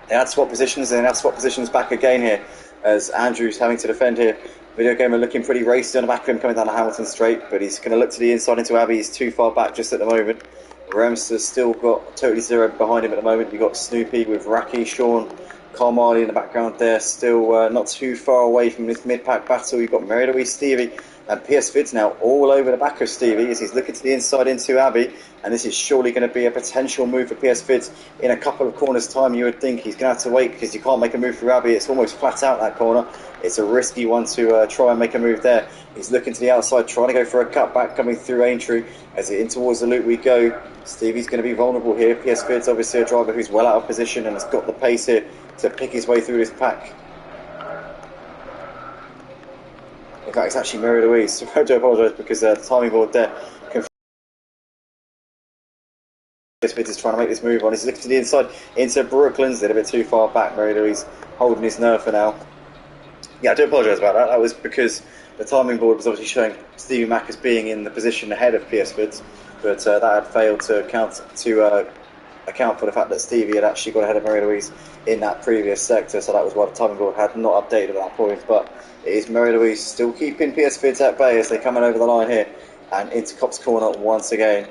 A: They had swap positions, and they have swap positions back again here as Andrew's having to defend here. Video Gamer looking pretty racy on the back of him coming down the Hamilton straight, but he's going to look to the inside into Abbey. He's too far back just at the moment. Remster's still got Totally Zero behind him at the moment. You've got Snoopy with Raki, Sean, Carmali in the background there, still not too far away from this mid-pack battle. You've got Mary Louise, Stevie, and PS Fids now all over the back of Stevie as he's looking to the inside into Abbey, and this is surely going to be a potential move for PS Fids in a couple of corners time. You would think he's going to have to wait because you can't make a move through Abbey. It's almost flat out that corner. It's a risky one to try and make a move there. He's looking to the outside, trying to go for a cutback coming through Aintree as in towards the loop we go. Stevie's going to be vulnerable here. PS Fids obviously a driver who's well out of position and has got the pace here to pick his way through this pack. In fact, it's actually Mary Louise, so I do apologise because the timing board there. PS Fids is trying to make this move on. He's looking to the inside into Brooklands. They're a bit too far back. Mary Louise holding his nerve for now. Yeah, I do apologise about that. That was because the timing board was obviously showing Stevie Mack as being in the position ahead of PS Fids, but that had failed to account for the fact that Stevie had actually got ahead of Mary Louise in that previous sector, so that was why the timing board had not updated at that point. But it is Mary Louise still keeping PS Fids at bay as they're coming over the line here and into Copse Corner once again.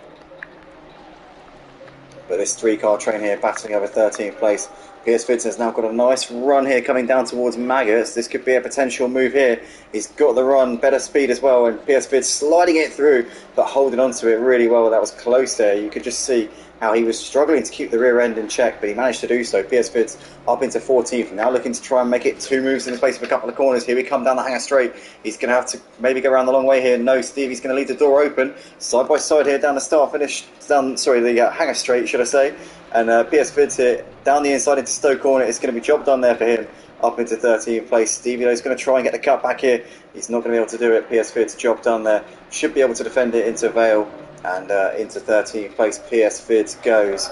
A: But this 3-car train here battling over 13th place. PS Fids has now got a nice run here coming down towards Maggots. This could be a potential move here. He's got the run, better speed as well, and PS Fids sliding it through but holding on to it really well. That was close there. You could just see how he was struggling to keep the rear end in check, but he managed to do so. PS Fids up into 14th, now looking to try and make it 2 moves in the space of a couple of corners. Here we come down the hanger straight. He's going to have to maybe go around the long way here. No, Stevie's going to leave the door open. Side by side here down the start finish, the hanger straight, should I say. And PS Fids here down the inside into Stoke Corner. It's going to be job done there for him. Up into 13th place. Stevie is going to try and get the cut back here. He's not going to be able to do it. PS Fids job done there. Should be able to defend it into Vale. And into 13th place PS Fids goes.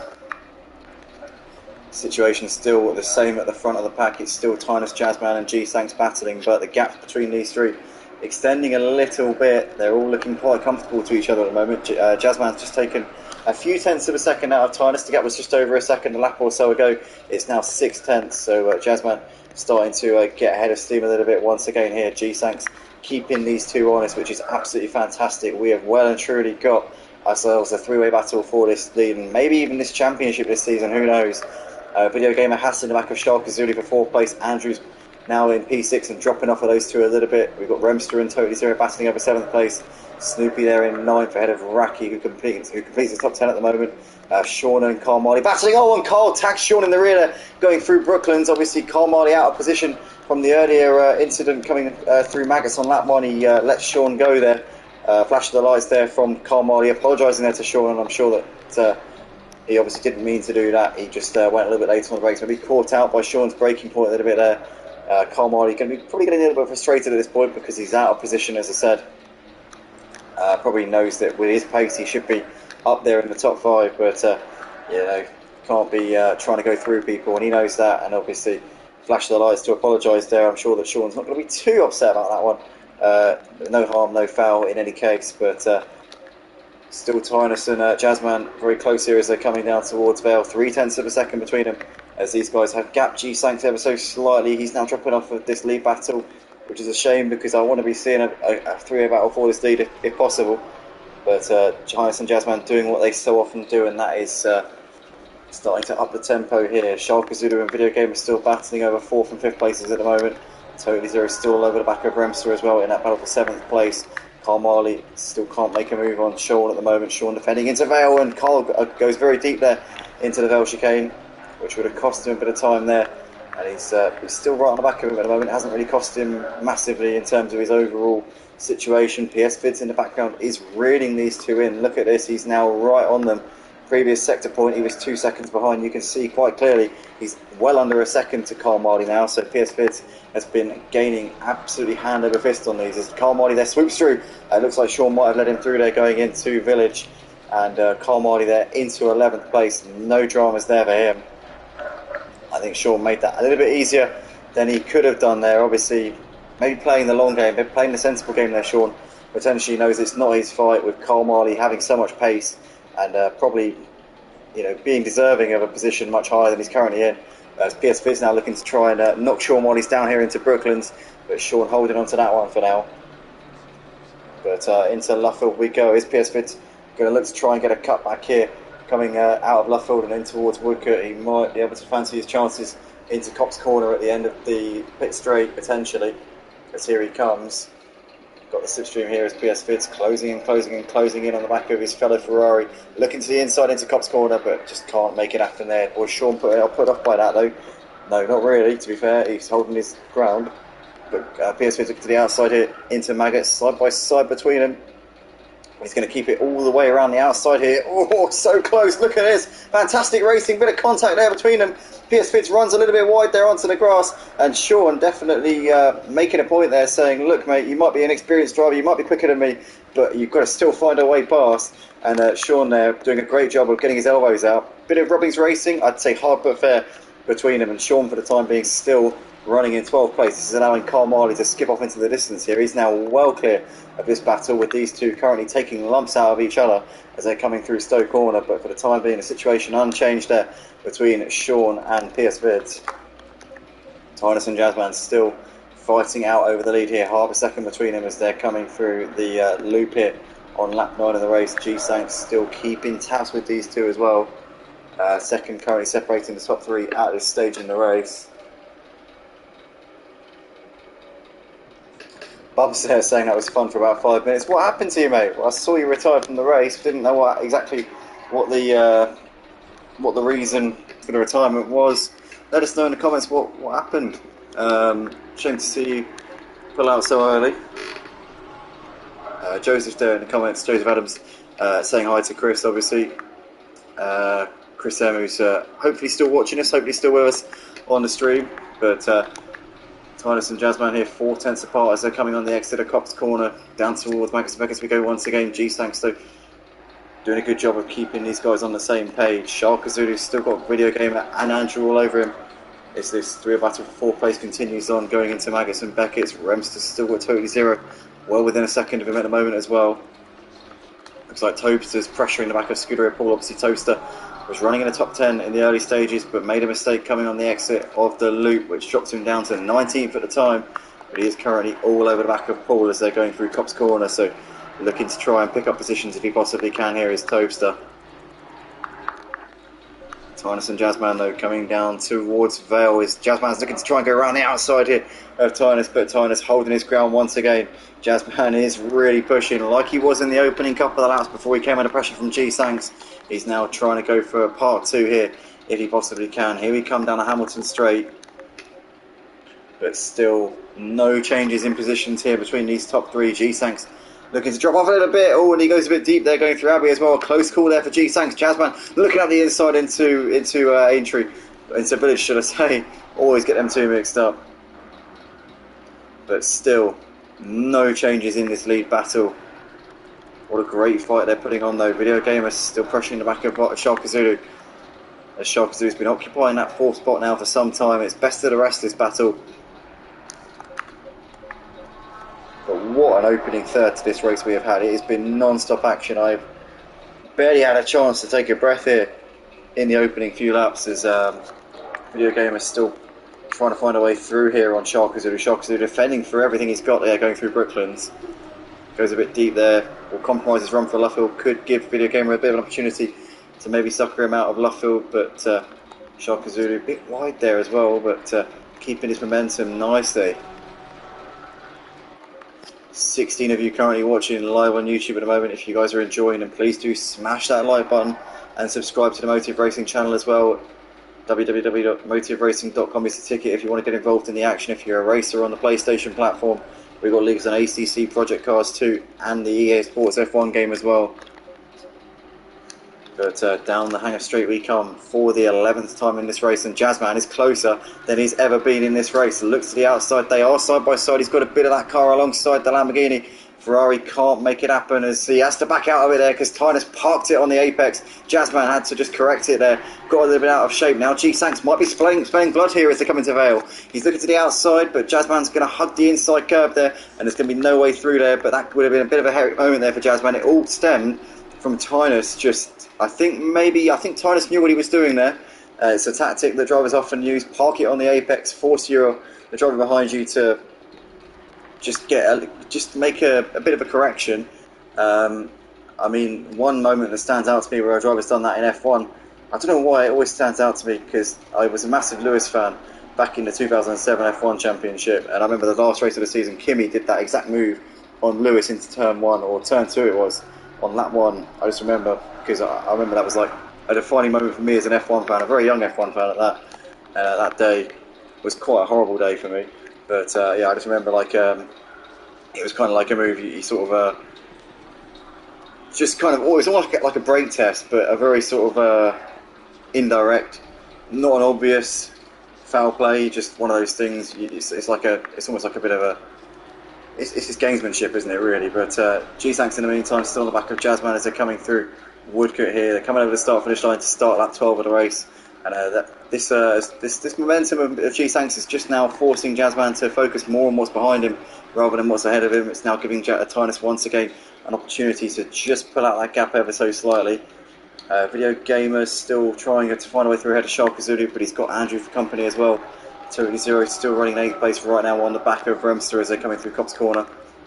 A: Situation still the same at the front of the pack. It's still Tinus, Jazzman and G-Sanks battling, but the gap between these three extending a little bit. They're all looking quite comfortable to each other at the moment. Jazzman's just taken a few tenths of a second out of Tinus. The gap was just over a second a lap or so ago. It's now 6 tenths, so Jazzman starting to get ahead of steam a little bit once again here. G-Sanks keeping these two honest, which is absolutely fantastic. We have well and truly got ourselves a three-way battle for this lead, and maybe even this championship this season, who knows. Video Gamer has in the back of Shark Azuli for 4th place. Andrew's now in P6 and dropping off of those two a little bit. We've got Remster and Totally Zero battling over 7th place. Snoopy there in 9th ahead of Raki, who completes the top 10 at the moment. Sean and Carl Marley battling. Oh, and Carl tags Sean in the rear there, going through Brooklands. Obviously, Carl Marley out of position from the earlier incident coming through Maggots on lap 1. He lets Sean go there. Flash of the lights there from Carl Marley, apologising there to Sean, and I'm sure that he obviously didn't mean to do that. He just went a little bit later on the brakes. Maybe caught out by Sean's braking point a little bit there. Carl Marley probably getting a little bit frustrated at this point because he's out of position, as I said. Probably knows that with his pace he should be up there in the top 5, but you know, can't be trying to go through people, and he knows that, and obviously flashed the lights to apologise there. I'm sure that Sean's not going to be too upset about that one. No harm, no foul in any case, but still Tynus and Jazzman very close here as they're coming down towards Vale. 0.3 of a second between them as these guys have gapped G-Sanct ever so slightly. He's now dropping off of this lead battle, which is a shame because I want to be seeing a three-way battle for this lead if possible. But Tynus and Jazzman doing what they so often do, and that is starting to up the tempo here. Shark Zulu and Video Game are still battling over 4th and 5th places at the moment. Totally Zero still over the back of Remster as well in that battle for 7th place. Carl Marley still can't make a move on Sean at the moment. Sean defending into Vale, and Carl goes very deep there into the Vale chicane, which would have cost him a bit of time there. And he's still right on the back of him at the moment. It hasn't really cost him massively in terms of his overall situation. PS Vids in the background is reeling these two in. Look at this, he's now right on them. Previous sector point, he was 2 seconds behind. You can see quite clearly he's well under a second to Carl Marley now. So PS Vids has been gaining absolutely hand over fist on these. As Carl Marley there swoops through, it looks like Sean might have led him through there going into Village. And Carl Marley there into 11th place. No dramas there for him. I think Sean made that a little bit easier than he could have done there. Obviously, maybe playing the long game, but playing the sensible game there, Sean potentially knows it's not his fight, with Carl Marley having so much pace and probably, you know, being deserving of a position much higher than he's currently in. PS Viz now looking to try and knock Sean Marley's down here into Brooklands, but Sean holding on to that one for now. But into Luffield we go. Is PS Viz going to look to try and get a cut back here? Coming out of Luffield and in towards Woodcote, he might be able to fancy his chances into Cops Corner at the end of the pit straight, potentially, as here he comes. Got the slipstream here as PS Vids closing in on the back of his fellow Ferrari, looking to the inside into Cops Corner, but just can't make it happen there. Boy, Sean put off by that though. No, not really, to be fair. He's holding his ground, but PS Vids looking to the outside here into Maggots, side by side between them. He's going to keep it all the way around the outside here. Oh, so close. Look at this. Fantastic racing. Bit of contact there between them. PS Fitz runs a little bit wide there onto the grass. And Sean definitely making a point there, saying, look, mate, you might be an experienced driver. You might be quicker than me, but you've got to still find a way past. And Sean there doing a great job of getting his elbows out. Bit of Robbins racing. I'd say hard but fair between them. And Sean, for the time being, still running in 12th place. This is allowing Carl Marley to skip off into the distance here. He's now well clear of this battle, with these two currently taking lumps out of each other as they're coming through Stowe Corner. But for the time being, the situation unchanged there between Sean and PS Vids. Tynus and Jazzman still fighting out over the lead here. Half a second between them as they're coming through the loop here on lap 9 of the race. G-Sank still keeping tabs with these two as well. Second currently separating the top three at this stage in the race. Bub's there saying that was fun for about 5 minutes. What happened to you, mate? Well, I saw you retired from the race. Didn't know exactly what the reason for the retirement was. Let us know in the comments what happened. Shame to see you pull out so early. Joseph's there in the comments. Joseph Adams saying hi to Chris, obviously. Chris M, who's hopefully still watching us, hopefully still with us on the stream. But Tynus and Jazzman here 4/10 apart as they're coming on the exit of Cops Corner down towards Magnus Vegas. We go once again. G-Sank still doing a good job of keeping these guys on the same page. Shark Zulu's still got Video Gamer and Andrew all over him. It's this 3 battle for 4th place continues on going into Maggotts and Beckett's. Remster's still got Totally Zero well within a second of him at the moment as well. Looks like Toaster's pressuring the back of Scooter Paul. Obviously Toaster was running in the top 10 in the early stages, but made a mistake coming on the exit of the loop, which dropped him down to 19th at the time. But he is currently all over the back of Paul as they're going through Cops Corner. So looking to try and pick up positions if he possibly can. Here is Tobster. Tynus and Jazzman though coming down towards Vale. Jazzman's looking to try and go around the outside here of Tynus, but Tynus holding his ground once again. Jazzman is really pushing like he was in the opening couple of laps before he came under pressure from G-Sanks. He's now trying to go for part 2 here if he possibly can. Here we come down the Hamilton straight, but still no changes in positions here between these top 3. G-Sanks looking to drop off a little bit. Oh, and he goes a bit deep there, going through Abbey as well. Close call there for G-Sanks. Jazzman looking at the inside into Aintree, into Village, should I say. Always get them two mixed up. But still, no changes in this lead battle. What a great fight they're putting on though. Video Gamer still pressuring the back of Sharka Zulu. As Sharka Zulu's been occupying that 4th spot now for some time. It's best of the rest, this battle. But what an opening third to this race we have had. It has been non-stop action. I've barely had a chance to take a breath here in the opening few laps as Video Gamer is still trying to find a way through here on Sharka Zulu. Sharka Zulu defending for everything he's got there, going through Brooklands. Goes a bit deep there, will compromise his run for Luffield. Could give Video Gamer a bit of an opportunity to maybe sucker him out of Luffield, but Sharka Zulu a bit wide there as well, but keeping his momentum nicely. 16 of you currently watching live on YouTube at the moment. If you guys are enjoying, and please do smash that like button and subscribe to the Motive Racing channel as well. www.motiveracing.com is the ticket if you want to get involved in the action. If you're a racer on the PlayStation platform, we've got leagues on ACC, Project Cars 2 and the EA Sports F1 game as well. But down the Hangar Straight we come for the 11th time in this race, and Jazzman is closer than he's ever been in this race. Looks to the outside, they are side by side. He's got a bit of that car alongside the Lamborghini. Ferrari can't make it happen as he has to back out of it there because Tynus parked it on the apex. Jazzman had to just correct it there. Got a little bit out of shape now. G-Sanks might be spilling blood here as they come into Vale. He's looking to the outside, but Jazzman's going to hug the inside curb there, and there's going to be no way through there. But that would have been a bit of a hairy moment there for Jazzman. It all stemmed from Tynus just, I think Tynus knew what he was doing there. It's a tactic that drivers often use. Park it on the apex, force the driver behind you to just make a bit of a correction. I mean, one moment that stands out to me where a driver's done that in F1, I don't know why it always stands out to me, because I was a massive Lewis fan back in the 2007 F1 Championship, and I remember the last race of the season, Kimi did that exact move on Lewis into turn 1, or turn 2 it was, on lap 1. I just remember, because I remember that was like a defining moment for me as an F1 fan, a very young F1 fan at that. That day was quite a horrible day for me. But yeah, I just remember like it was kind of like a move you sort of just kind of always almost like a brake test, but a very sort of indirect, not an obvious foul play, just one of those things. It's almost like a bit of a it's just gamesmanship, isn't it, really? But G-Sanks in the meantime still on the back of Jazzman as they're coming through Woodcote here. They're coming over the start-finish line to start lap 12 of the race. And this momentum of G-Sanks is just now forcing Jazzman to focus more on what's behind him rather than what's ahead of him. It's now giving Tynus once again an opportunity to just pull out that gap ever so slightly. Video Gamer still trying to find a way through ahead of Sharka Zulu, but he's got Andrew for company as well. Totally Zero still running 8th place right now on the back of Remster as they're coming through Cops Corner.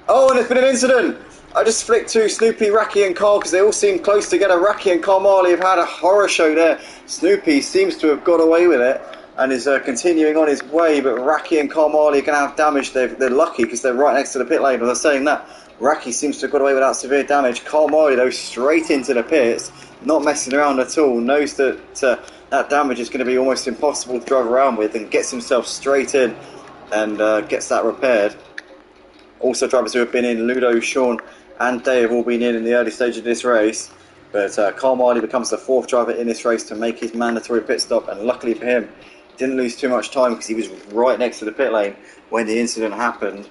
A: Oh, and there's been an incident! I just flicked to Snoopy, Racky and Carl because they all seem close together. Racky and Carl Marley have had a horror show there. Snoopy seems to have got away with it and is continuing on his way, but Racky and Carl Marley are going to have damage. They're lucky because they're right next to the pit lane. As I was saying that, Racky seems to have got away without severe damage. Carl Marley, though, straight into the pits, not messing around at all, knows that that damage is going to be almost impossible to drive around with, and gets himself straight in and gets that repaired. Also, drivers who have been in, Ludo, Sean and Dave have all been in the early stage of this race. But Carl Marley becomes the 4th driver in this race to make his mandatory pit stop, and luckily for him, didn't lose too much time because he was right next to the pit lane when the incident happened.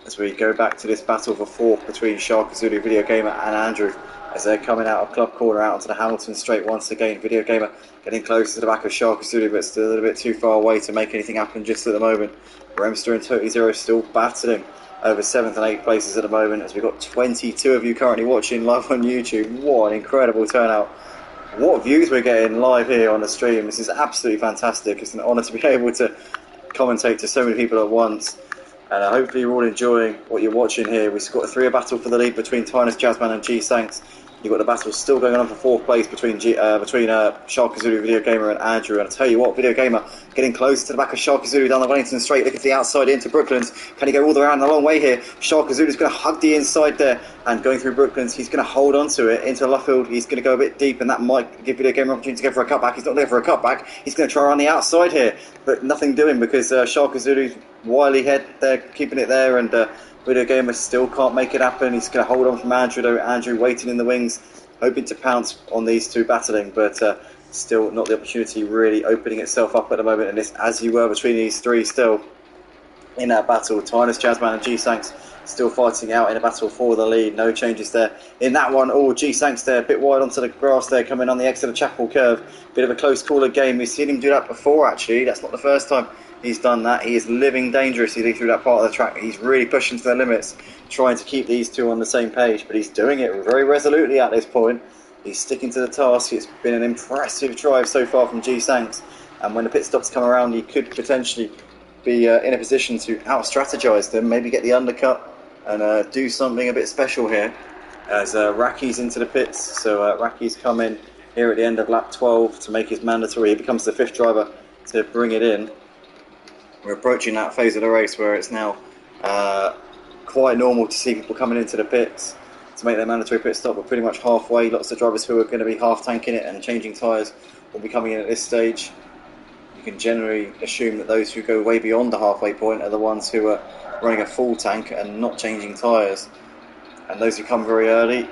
A: As we go back to this battle for 4th between Sharka Zulu, Video Gamer and Andrew, as they're coming out of Club Corner out onto the Hamilton straight once again. Video Gamer getting close to the back of Sharka Zulu, but still a little bit too far away to make anything happen just at the moment. Remster and Totally Zero still battling over 7th and 8th places at the moment, as we've got 22 of you currently watching live on YouTube. What an incredible turnout. What views we're getting live here on the stream. This is absolutely fantastic. It's an honour to be able to commentate to so many people at once. And hopefully you're all enjoying what you're watching here. We've got a 3-way battle for the lead between Tynus, Jazzman and G Sanks. You've got the battle still going on for 4th place between Shark Zulu, Video Gamer and Andrew. And I tell you what, Video Gamer getting closer to the back of Shark Zulu down the Wellington Straight, looking to the outside into Brooklands. Can he go all the way around the long way here? Shark Zulu's going to hug the inside there, and going through Brooklands, he's going to hold on to it into Luffield. He's going to go a bit deep, and that might give Video Gamer an opportunity to go for a cutback. He's not there for a cutback. He's going to try around the outside here, but nothing doing because Shark Zulu's wily head there, keeping it there, and Video Gamer still can't make it happen. He's going to hold on from Andrew, though. Andrew waiting in the wings, hoping to pounce on these two battling, but still not the opportunity really opening itself up at the moment. And it's as you were between these three still in that battle. Tynus, Jazzman and G-Sanks still fighting out in a battle for the lead. No changes there in that one. Oh, G-Sanks there, a bit wide onto the grass there, coming on the exit of Chapel Curve. Bit of a close caller game. We've seen him do that before, actually. That's not the first time he's done that. He is living dangerously through that part of the track. He's really pushing to the limits, trying to keep these two on the same page, but he's doing it very resolutely at this point. He's sticking to the task. It's been an impressive drive so far from G-Sanks, and when the pit stops come around, he could potentially be in a position to out-strategize them, maybe get the undercut and do something a bit special here as Raki's into the pits. So Raki's come in here at the end of lap 12 to make his mandatory. He becomes the 5th driver to bring it in. We're approaching that phase of the race where it's now quite normal to see people coming into the pits to make their mandatory pit stop. We're pretty much halfway. Lots of drivers who are going to be half tanking it and changing tyres will be coming in at this stage. You can generally assume that those who go way beyond the halfway point are the ones who are running a full tank and not changing tyres. And those who come very early,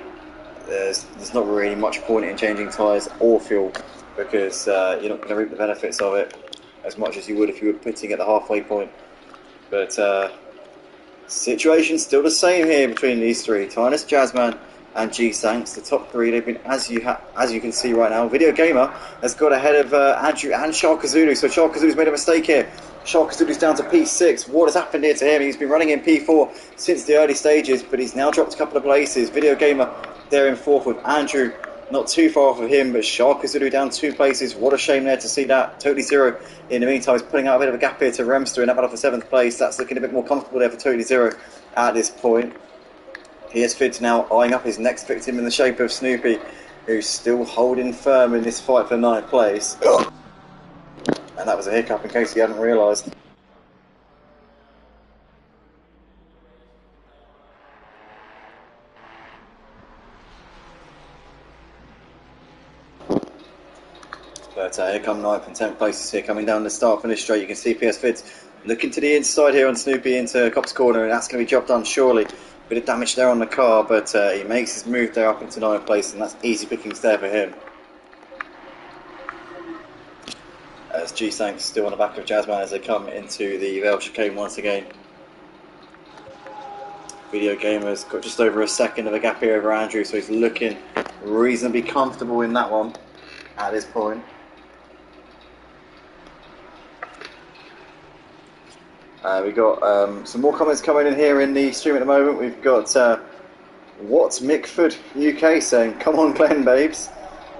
A: there's not really much point in changing tyres or fuel, because you're not going to reap the benefits of it as much as you would if you were pitting at the halfway point. But situation's still the same here between these three: Tynus, Jazzman and G-Sanks. The top three, they've been, as you can see right now. Video Gamer has got ahead of Andrew and Sharkazulu. So Sharkazulu's made a mistake here. Sharkazulu's down to P6. What has happened here to him? He's been running in P4 since the early stages, but he's now dropped a couple of places. Video Gamer there in 4th with Andrew not too far off of him, but Sharkazulu down 2 places. What a shame there to see that. Totally Zero in the meantime is putting out a bit of a gap here to Remster in that battle for 7th place. That's looking a bit more comfortable there for Totally Zero at this point. Here's Fidge now eyeing up his next victim in the shape of Snoopy, who's still holding firm in this fight for 9th place. And that was a hiccup in case you hadn't realised. But here come 9th and 10th places here coming down the start-finish straight. You can see PS Fidge looking to the inside here on Snoopy into Cop's corner, and that's going to be job done surely. Bit of damage there on the car, but he makes his move there up into 9th place, and that's easy pickings there for him. As G-Sanks still on the back of Jazzman as they come into the Vale chicane once again. Video Gamer's got just over a second of a gap here over Andrew, so he's looking reasonably comfortable in that one at this point. We've got some more comments coming in here in the stream at the moment. We've got What's Mickford UK saying, "Come on Glenn babes."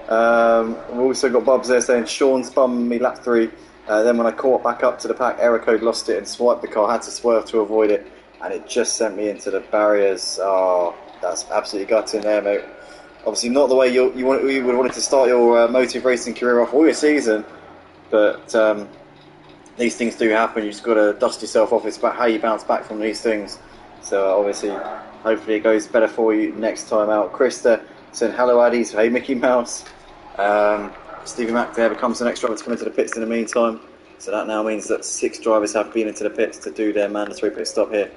A: We've also got Bob's there saying, "Sean spun me lap 3. Then when I caught back up to the pack, error code lost it and swiped the car. Had to swerve to avoid it, and it just sent me into the barriers." Oh, that's absolutely gutting there, mate. Obviously not the way you would have wanted to start your motive racing career off all your season, but these things do happen. You just got to dust yourself off. It's about how you bounce back from these things. So obviously, hopefully it goes better for you next time out. Krista saying, "Hello Addies, hey Mickey Mouse." Stevie Mack there becomes the next driver to come into the pits in the meantime. So that now means that 6 drivers have been into the pits to do their mandatory pit stop here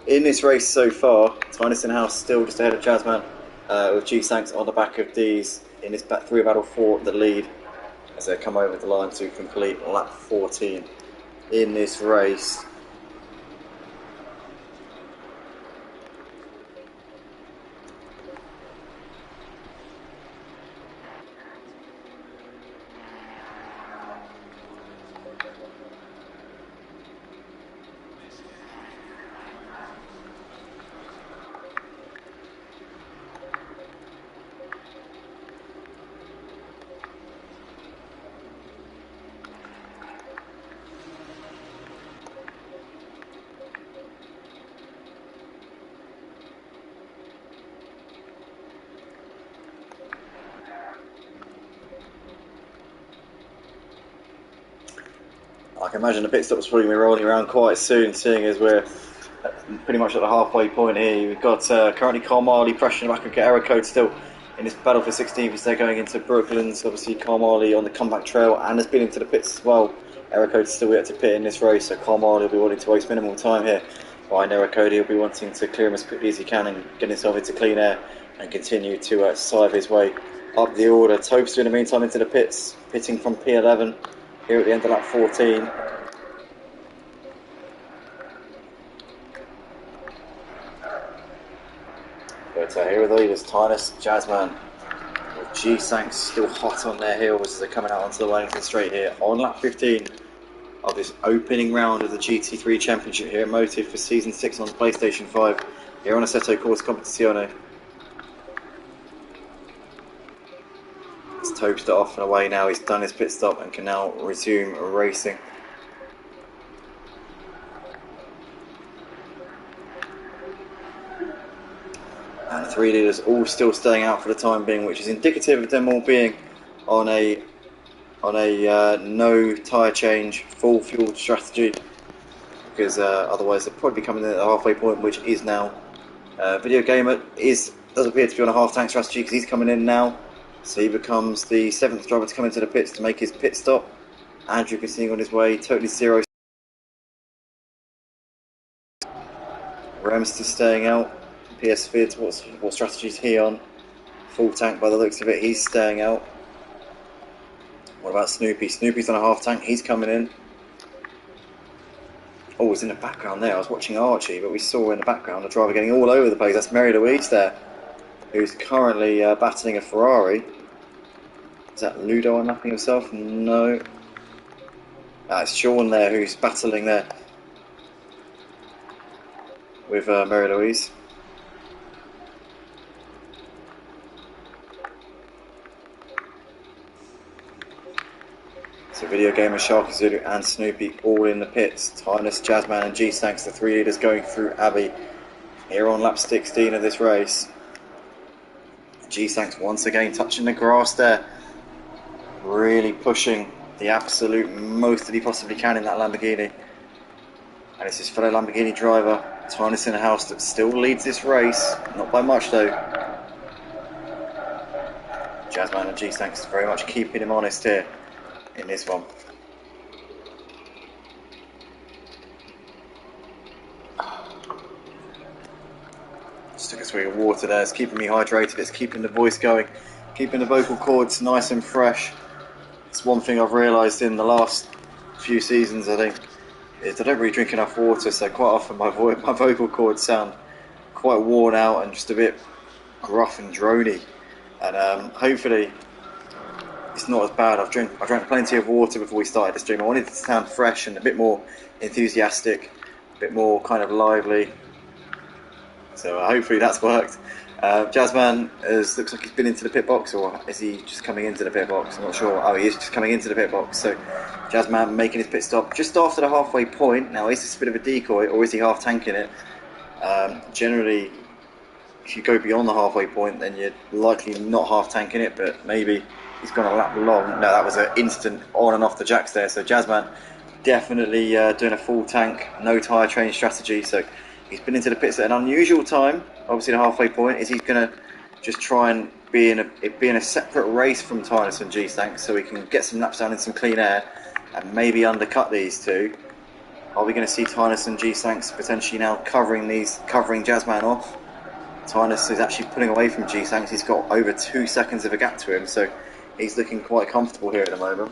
A: in this race so far. Tynus in house still just ahead of Jazzman, with G-Sanks on the back of D's in this 3 battle for the lead as they come over the line to complete lap 14 in this race. I can imagine the pit stop's probably going to be rolling around quite soon, seeing as we're pretty much at the halfway point here. We've got currently Carmarley pressuring back and Aero Code still in this battle for 16th as they're going into Brooklands. Obviously Carmarley on the comeback trail and has been into the pits as well. Aero Code's still yet to pit in this race, so Carmarley will be wanting to waste minimal time here. Behind Aero Code, he'll be wanting to clear him as quickly as he can and get himself into clean air and continue to sive his way up the order. Topes in the meantime into the pits, pitting from P11 here at the end of lap 14. But here are the leaders, Tynus, Jazzman, with G-Sanks still hot on their heels as they're coming out onto the Wellington Straight here on lap 15 of this opening round of the GT3 Championship here at Motive for Season 6 on PlayStation 5 here on Assetto Corsa Competizione. It's Topes off and away now, he's done his pit stop and can now resume racing. And the three leaders all still staying out for the time being, which is indicative of them all being on a no tyre change, full fuel strategy, because otherwise they'll probably be coming in at the halfway point, which is now. Video Gamer does appear to be on a half tank strategy because he's coming in now, so he becomes the 7th driver to come into the pits to make his pit stop. Andrew continuing on his way, totally zero. Remster staying out. PS5, what strategy is he on? Full tank by the looks of it, he's staying out. What about Snoopy? Snoopy's on a half tank, he's coming in. Oh, he's in the background there. I was watching Archie, but we saw in the background a driver getting all over the place. That's Mary Louise there, who's currently battling a Ferrari. Is that Ludo unlapping himself? No. It's Sean there who's battling there with Mary Louise. So Video Gamer, Sharky Zulu and Snoopy all in the pits. Tynus, Jazzman and G-Sanks, the three leaders going through Abbey here on lap 16 of this race. G-Sanks once again touching the grass there, really pushing the absolute most that he possibly can in that Lamborghini. And it's his fellow Lamborghini driver, Tynus in the house, that still leads this race, not by much though. Jazzman and G-Sanks very much keeping him honest here in this one. Just took a swig of water there. It's keeping me hydrated, it's keeping the voice going, keeping the vocal cords nice and fresh. It's one thing I've realised in the last few seasons, I think, is I don't really drink enough water, so quite often my vocal cords sound quite worn out and just a bit gruff and drony. And hopefully it's not as bad. I drank plenty of water before we started the stream. I wanted it to sound fresh and a bit more enthusiastic, a bit more kind of lively. So hopefully that's worked. Jazzman looks like he's been into the pit box, or is he just coming into the pit box? I'm not sure. Oh, he is just coming into the pit box. So Jazzman making his pit stop just after the halfway point. Now, is this a bit of a decoy, or is he half tanking it? Generally, if you go beyond the halfway point, then you're likely not half tanking it, but maybe he's gone a lap long. No, that was an instant on and off the jacks there. So Jazzman definitely doing a full tank, no tyre change strategy. So he's been into the pits at an unusual time. Obviously, the halfway point is he's going to just try and be in a separate race from Tynus and G-Sanks, so we can get some laps down in some clean air and maybe undercut these two. Are we going to see Tynus and G-Sanks potentially now covering Jazzman off? Tynus is actually pulling away from G-Sanks. He's got over 2 seconds of a gap to him, so he's looking quite comfortable here at the moment.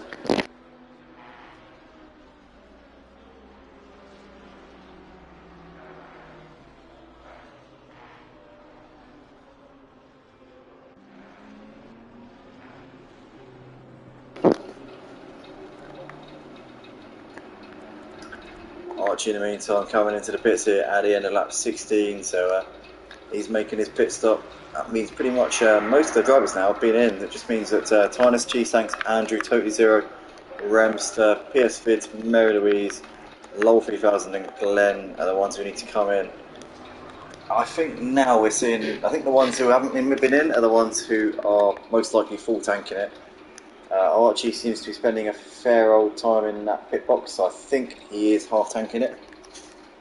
A: Archie in the meantime coming into the pits here at the end of lap 16, so he's making his pit stop. That means pretty much most of the drivers now have been in. That just means that Tynus, G-Sanks, Andrew, Totally Zero, Remster, PS Fit, Mary Louise, Lol 3000 and Glenn are the ones who need to come in. I think now we're seeing, I think the ones who haven't been in are the ones who are most likely full tanking it. Archie seems to be spending a fair old time in that pit box, so I think he is half tanking it.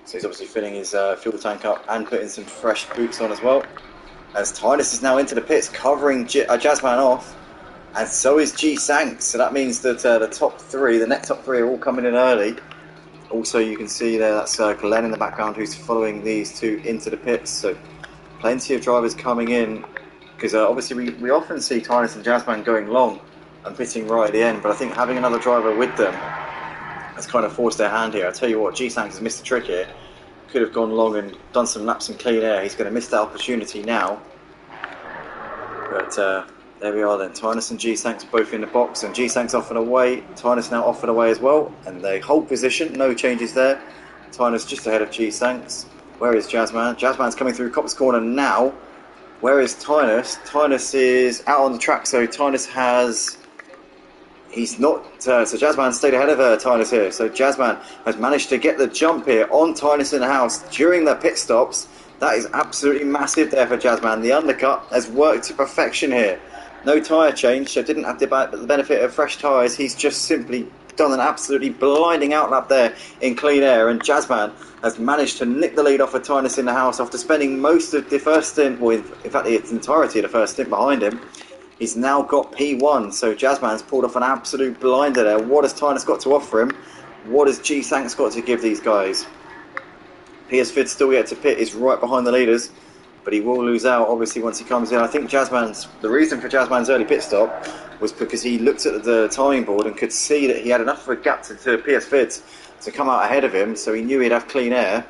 A: So he's obviously filling his fuel tank up and putting some fresh boots on as well. As Tynus is now into the pits, covering Jazzman off, and so is G Sank. So that means that the top three, the next top three, are all coming in early. Also, you can see there that's Glenn in the background who's following these two into the pits. So plenty of drivers coming in, because obviously we often see Tynus and Jazzman going long and pitting right at the end, but I think having another driver with them has kind of forced their hand here. I'll tell you what, G Sank has missed a trick here. Could have gone long and done some laps in clean air. He's going to miss that opportunity now. But there we are then. Tynus and G-Sanks both in the box, and G-Sanks off and away. Tynus now off and away as well, and they hold position. No changes there. Tynus just ahead of G-Sanks. Where is Jazzman? Jazzman's coming through Copper's Corner now. Where is Tynus? Tynus is out on the track, so Tynus has... He's not... so Jazzman stayed ahead of Tynus here. So Jazzman has managed to get the jump here on Tynus in the house during the pit stops. That is absolutely massive there for Jazzman. The undercut has worked to perfection here. No tyre change, so didn't have the benefit of fresh tyres. He's just simply done an absolutely blinding outlap there in clean air. And Jazzman has managed to nick the lead off of Tynus in the house after spending most of the first stint, well, in fact the entirety of the first stint behind him. He's now got P1, so Jazzman's pulled off an absolute blinder there. What has Tynus got to offer him? What has G-Sank's got to give these guys? PS Fid still yet to pit, is right behind the leaders, but he will lose out obviously once he comes in. I think the reason for Jazzman's early pit stop was because he looked at the timing board and could see that he had enough of a gap to PS Fid to come out ahead of him, so he knew he'd have clean air,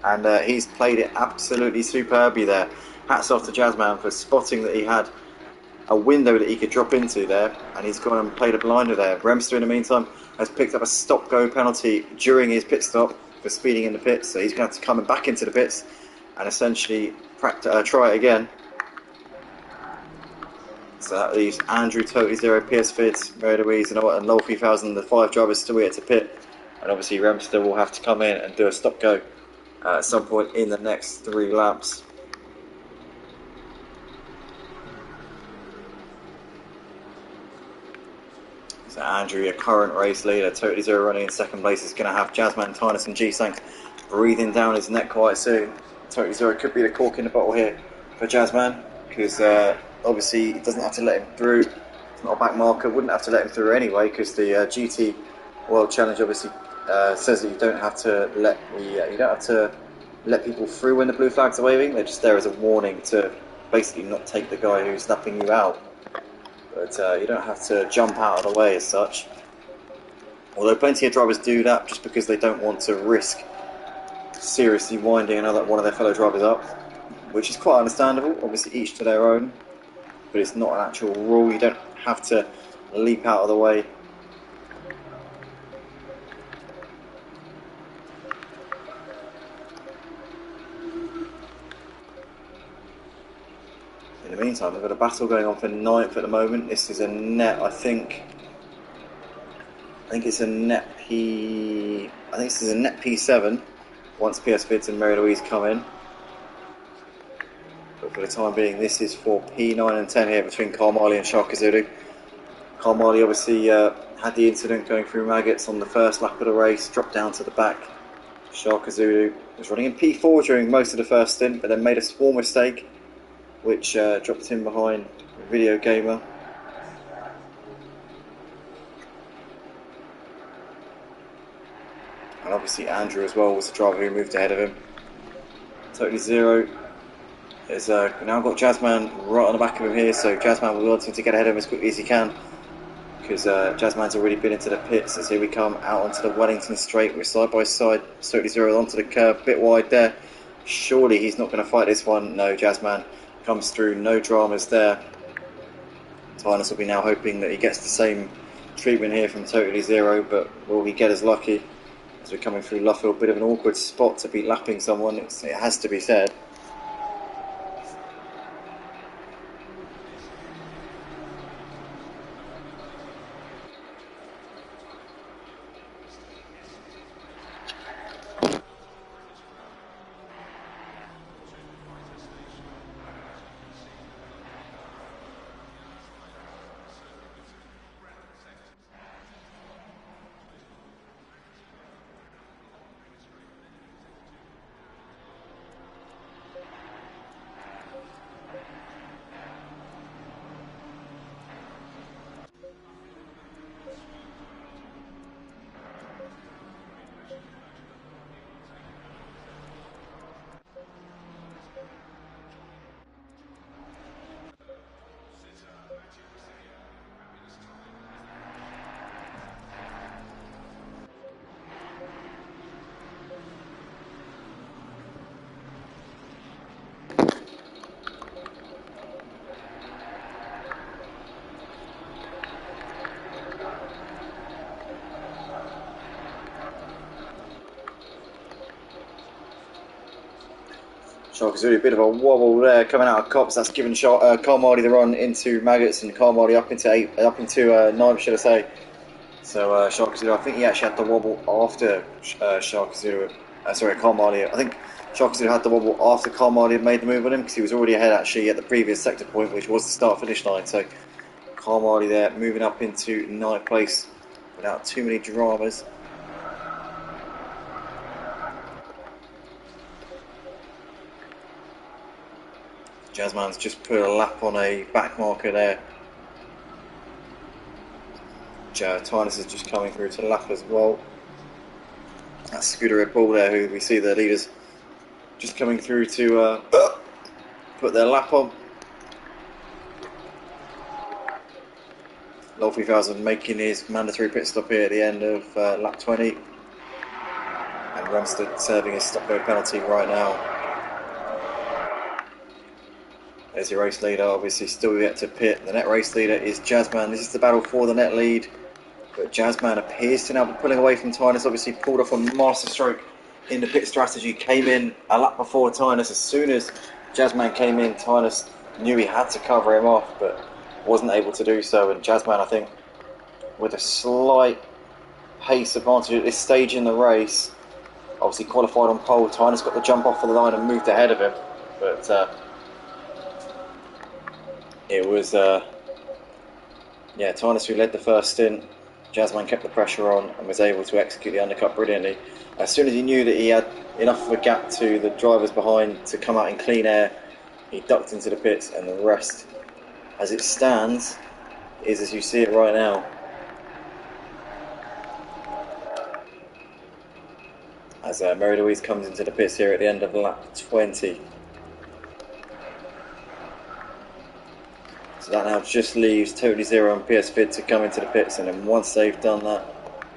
A: and he's played it absolutely superbly there. Hats off to Jazzman for spotting that he had a window that he could drop into there, and he's gone and played a blinder there. Remster in the meantime has picked up a stop-go penalty during his pit stop for speeding in the pits, so he's going to have to come back into the pits and essentially try it again. So that leaves Andrew, Totally Zero, PS Fid, Mary Louise and Lowell 3000, the 5 drivers still yet to pit, and obviously Remster will have to come in and do a stop-go at some point in the next 3 laps. So Andrew, your current race leader, Totally Zero running in second place, is going to have Jazzman, Tynus and G-Sank breathing down his neck quite soon. Totally Zero could be the cork in the bottle here for Jazzman, because obviously he doesn't have to let him through. It's not a back marker, wouldn't have to let him through anyway, because the GT World Challenge obviously says that you don't have to let people through when the blue flags are waving. They're just there as a warning to basically not take the guy who's snapping you out. But you don't have to jump out of the way as such. Although plenty of drivers do that just because they don't want to risk seriously winding one of their fellow drivers up, which is quite understandable. Obviously each to their own, but it's not an actual rule. You don't have to leap out of the way. In the meantime, we've got a battle going on for 9th at the moment. This is a net, I think it's a net P... I think this is a net P7 once PS Vids and Mary Louise come in. But for the time being, this is for P9 and 10 here between Carmali and Sharkazulu. Carmali obviously had the incident going through maggots on the first lap of the race, dropped down to the back. Sharkazulu was running in P4 during most of the first stint, but then made a small mistake, which dropped him behind Video Gamer. And obviously Andrew as well was the driver who moved ahead of him. Totally Zero has now got Jazzman right on the back of him here, so Jazzman will want him to get ahead of him as quickly as he can, because Jazzman's already been into the pits. As here we come out onto the Wellington straight, we're side by side. Totally Zero onto the curb, a bit wide there. Surely he's not going to fight this one. No, Jazzman comes through, no dramas there. Tynus will be now hoping that he gets the same treatment here from Totally Zero, but will he get as lucky? As we're coming through Luffield, a bit of an awkward spot to be lapping someone, it has to be said. Sharkazoo, a bit of a wobble there coming out of Cops. That's giving Carmardi the run into Maggots, and Carmardi up into ninth, should I say. So Sharkazoo, I think he actually had the wobble after Carmardi. I think Sharkazoo had the wobble after Carmardi had made the move on him, because he was already ahead actually at the previous sector point, which was the start-finish line. So Carmardi there moving up into ninth place without too many dramas. Jazzman's just put a lap on a back marker there. Tynus is just coming through to lap as well. That's Scooter Red Bull there, who we see the leaders just coming through to put their lap on. Low 3000 making his mandatory pit stop here at the end of lap 20. And Rumstead serving his stop go penalty right now. There's your race leader, obviously still yet to pit. The net race leader is Jazzman. This is the battle for the net lead. But Jazzman appears to now be pulling away from Tynus. Obviously pulled off a master stroke in the pit strategy. Came in a lap before Tynus. As soon as Jazzman came in, Tynus knew he had to cover him off, but wasn't able to do so. And Jazzman, I think, with a slight pace advantage at this stage in the race, obviously qualified on pole. Tynus got the jump off of the line and moved ahead of him. But it was Tynus who led the first stint. Jazzman kept the pressure on and was able to execute the undercut brilliantly. As soon as he knew that he had enough of a gap to the drivers behind to come out in clean air, he ducked into the pits, and the rest, as it stands, is as you see it right now. As Mary Louise comes into the pits here at the end of lap 20. So that now just leaves Totally Zero and PS Vid to come into the pits, and then once they've done that,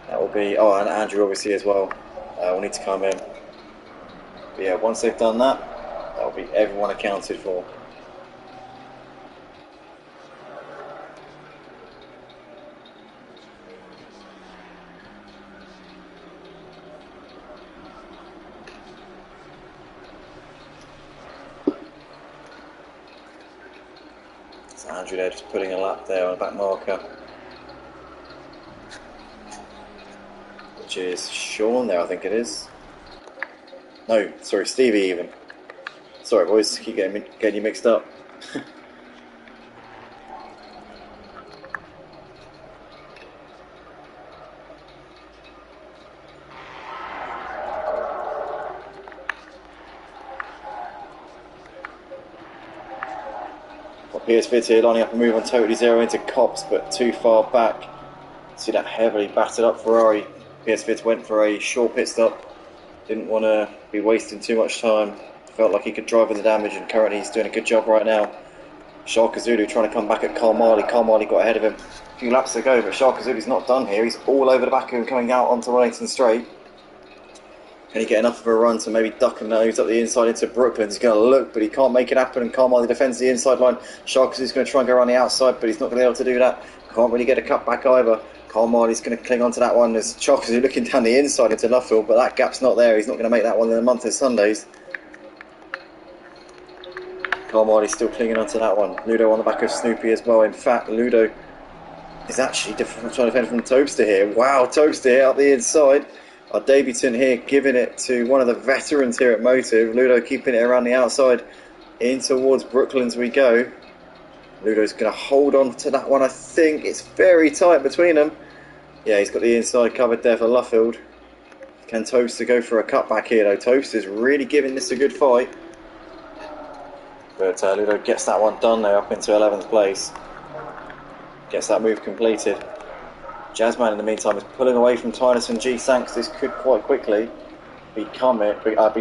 A: that will be... Oh, and Andrew obviously as well will need to come in. But yeah, once they've done that, that will be everyone accounted for. Andrew there just putting a lap there on the back marker, which is Sean there, I think it is. No, sorry, Stevie even. Sorry boys, keep getting you mixed up. PS Vid here lining up a move on Totally Zero into Cops, but too far back. See that heavily battered up Ferrari. PS Vid went for a short pit stop. Didn't want to be wasting too much time. Felt like he could drive with the damage, and currently he's doing a good job right now. Sharkazulu trying to come back at Carmardi. Carmardi got ahead of him a few laps ago, but Sharkazulu's not done here. He's all over the back of him coming out onto Wellington Straight. Can he get enough of a run to maybe duck and nose up the inside into Brooklyn? He's going to look, but he can't make it happen, and Carmardi defends the inside line. Sharkazoo's going to try and go around the outside, but he's not going to be able to do that. Can't really get a cut back either. Carmardi's going to cling onto that one. There's Sharkazoo looking down the inside into Luffield, but that gap's not there. He's not going to make that one in the month of Sundays. Carmardi's still clinging onto that one. Ludo on the back of Snoopy as well. In fact, Ludo is actually trying to defend from Toadster here. Wow, Toadster here up the inside. Our debutant here giving it to one of the veterans here at Motive. Ludo keeping it around the outside in towards Brooklyn as we go. Ludo's going to hold on to that one, I think. It's very tight between them. Yeah, he's got the inside covered there for Luffield. Can Toaster go for a cutback here though? Toaster's really giving this a good fight. But Ludo gets that one done there up into 11th place. Gets that move completed. Jazzman in the meantime is pulling away from Tynus and G Sanks. This could quite quickly be becoming a bit of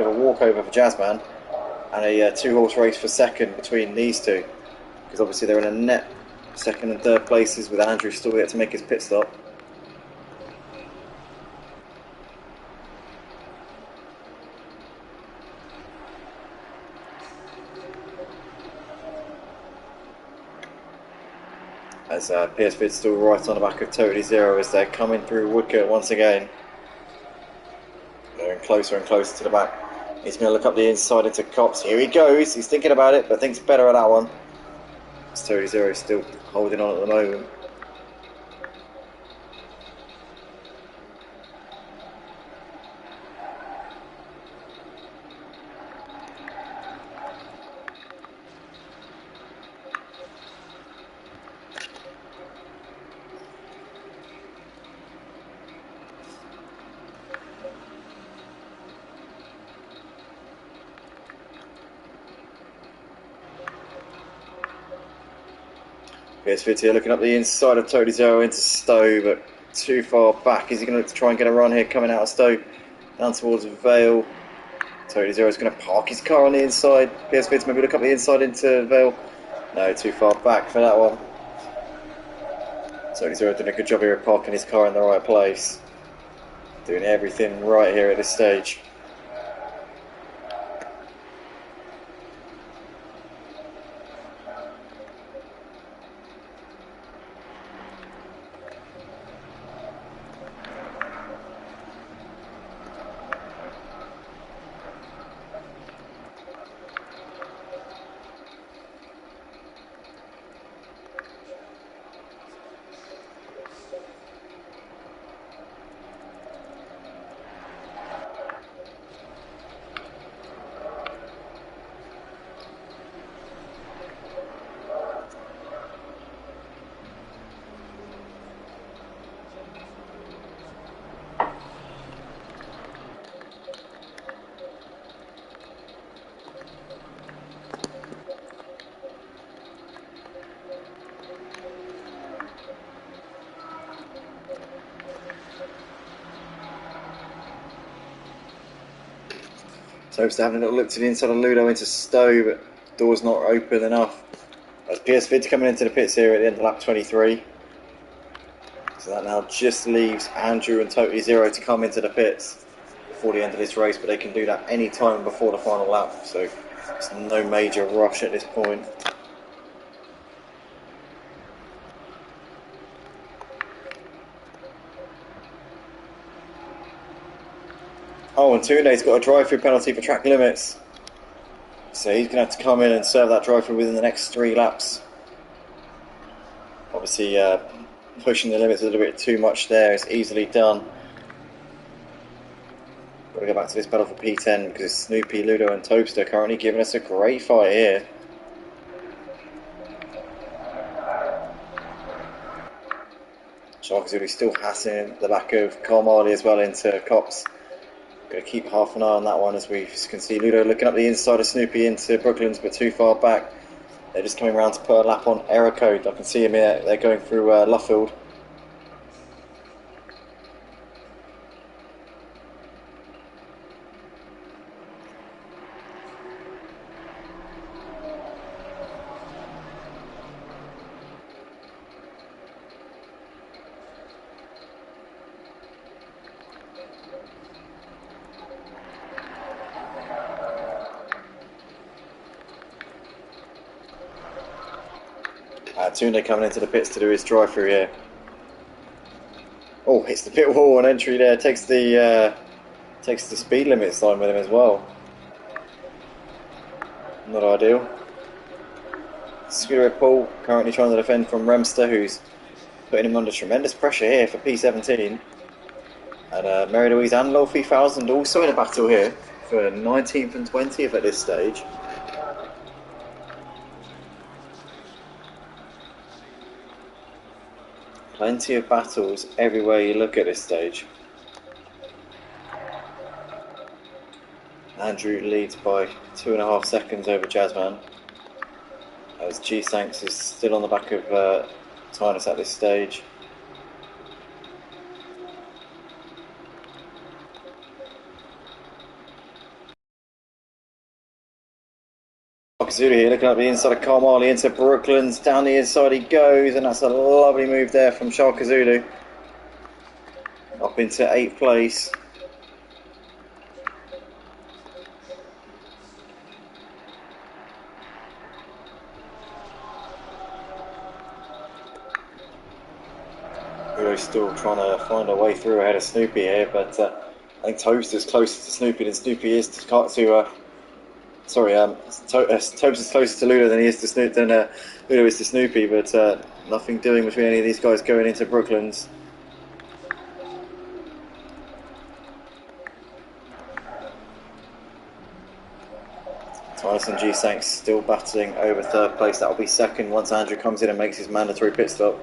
A: a walkover for Jazzman, and a two-horse race for second between these two, because obviously they're in a net second and third places with Andrew still yet to make his pit stop. As PS Vid's still right on the back of Totally Zero as they're coming through Woodcote once again. Going closer and closer to the back. He's going to look up the inside into Cops. Here he goes. He's thinking about it, but thinks better at that one. Tony Zero still holding on at the moment. PS5 here looking up the inside of Tony Zero into Stowe, but too far back. Is he going to look to try and get a run here coming out of Stowe? Down towards Vale. Tony Zero is going to park his car on the inside. PS5 maybe look up the inside into Vale. No, too far back for that one. Tony Zero doing a good job here of parking his car in the right place. Doing everything right here at this stage. So just having a little look to the inside of Ludo into Stowe, but door's not open enough. As PS Vid's coming into the pits here at the end of lap 23. So that now just leaves Andrew and Totally Zero to come into the pits before the end of this race, but they can do that any time before the final lap, so there's no major rush at this point. Oh, and Tune's got a drive-through penalty for track limits. So he's going to have to come in and serve that drive-through within the next 3 laps. Obviously, pushing the limits a little bit too much there. It's easily done. Got to go back to this battle for P10 because Snoopy, Ludo and Topster currently giving us a great fight here. Sharkazuli still hassling the back of Carl as well into Cops. Got to keep half an eye on that one, as we can see Ludo looking up the inside of Snoopy into Brooklands, but too far back. They're just coming around to put a lap on error code. I can see him here. They're going through Luffield. Tunde coming into the pits to do his drive-through here. Oh, hits the pit wall on entry there. Takes the speed limit sign with him as well. Not ideal. Scooter Paul currently trying to defend from Remster, who's putting him under tremendous pressure here for P17. And Mary Louise and Lolfie Thousand also in a battle here for 19th and 20th at this stage. Plenty of battles everywhere you look at this stage. Andrew leads by 2.5 seconds over Jazzman, as G-Sanks is still on the back of Tynus at this stage. Zulu here looking at the inside of Carmali into Brooklands, down the inside he goes, and that's a lovely move there from Sharka Zulu. Up into 8th place. Zulu's still trying to find a way through ahead of Snoopy here, but I think Toaster's closer to Snoopy than Snoopy is to Toaster's closer to Ludo than he is to Ludo is to Snoopy, but nothing doing between any of these guys going into Brooklands. Tyson G-Sanks still battling over third place. That'll be second once Andrew comes in and makes his mandatory pit stop.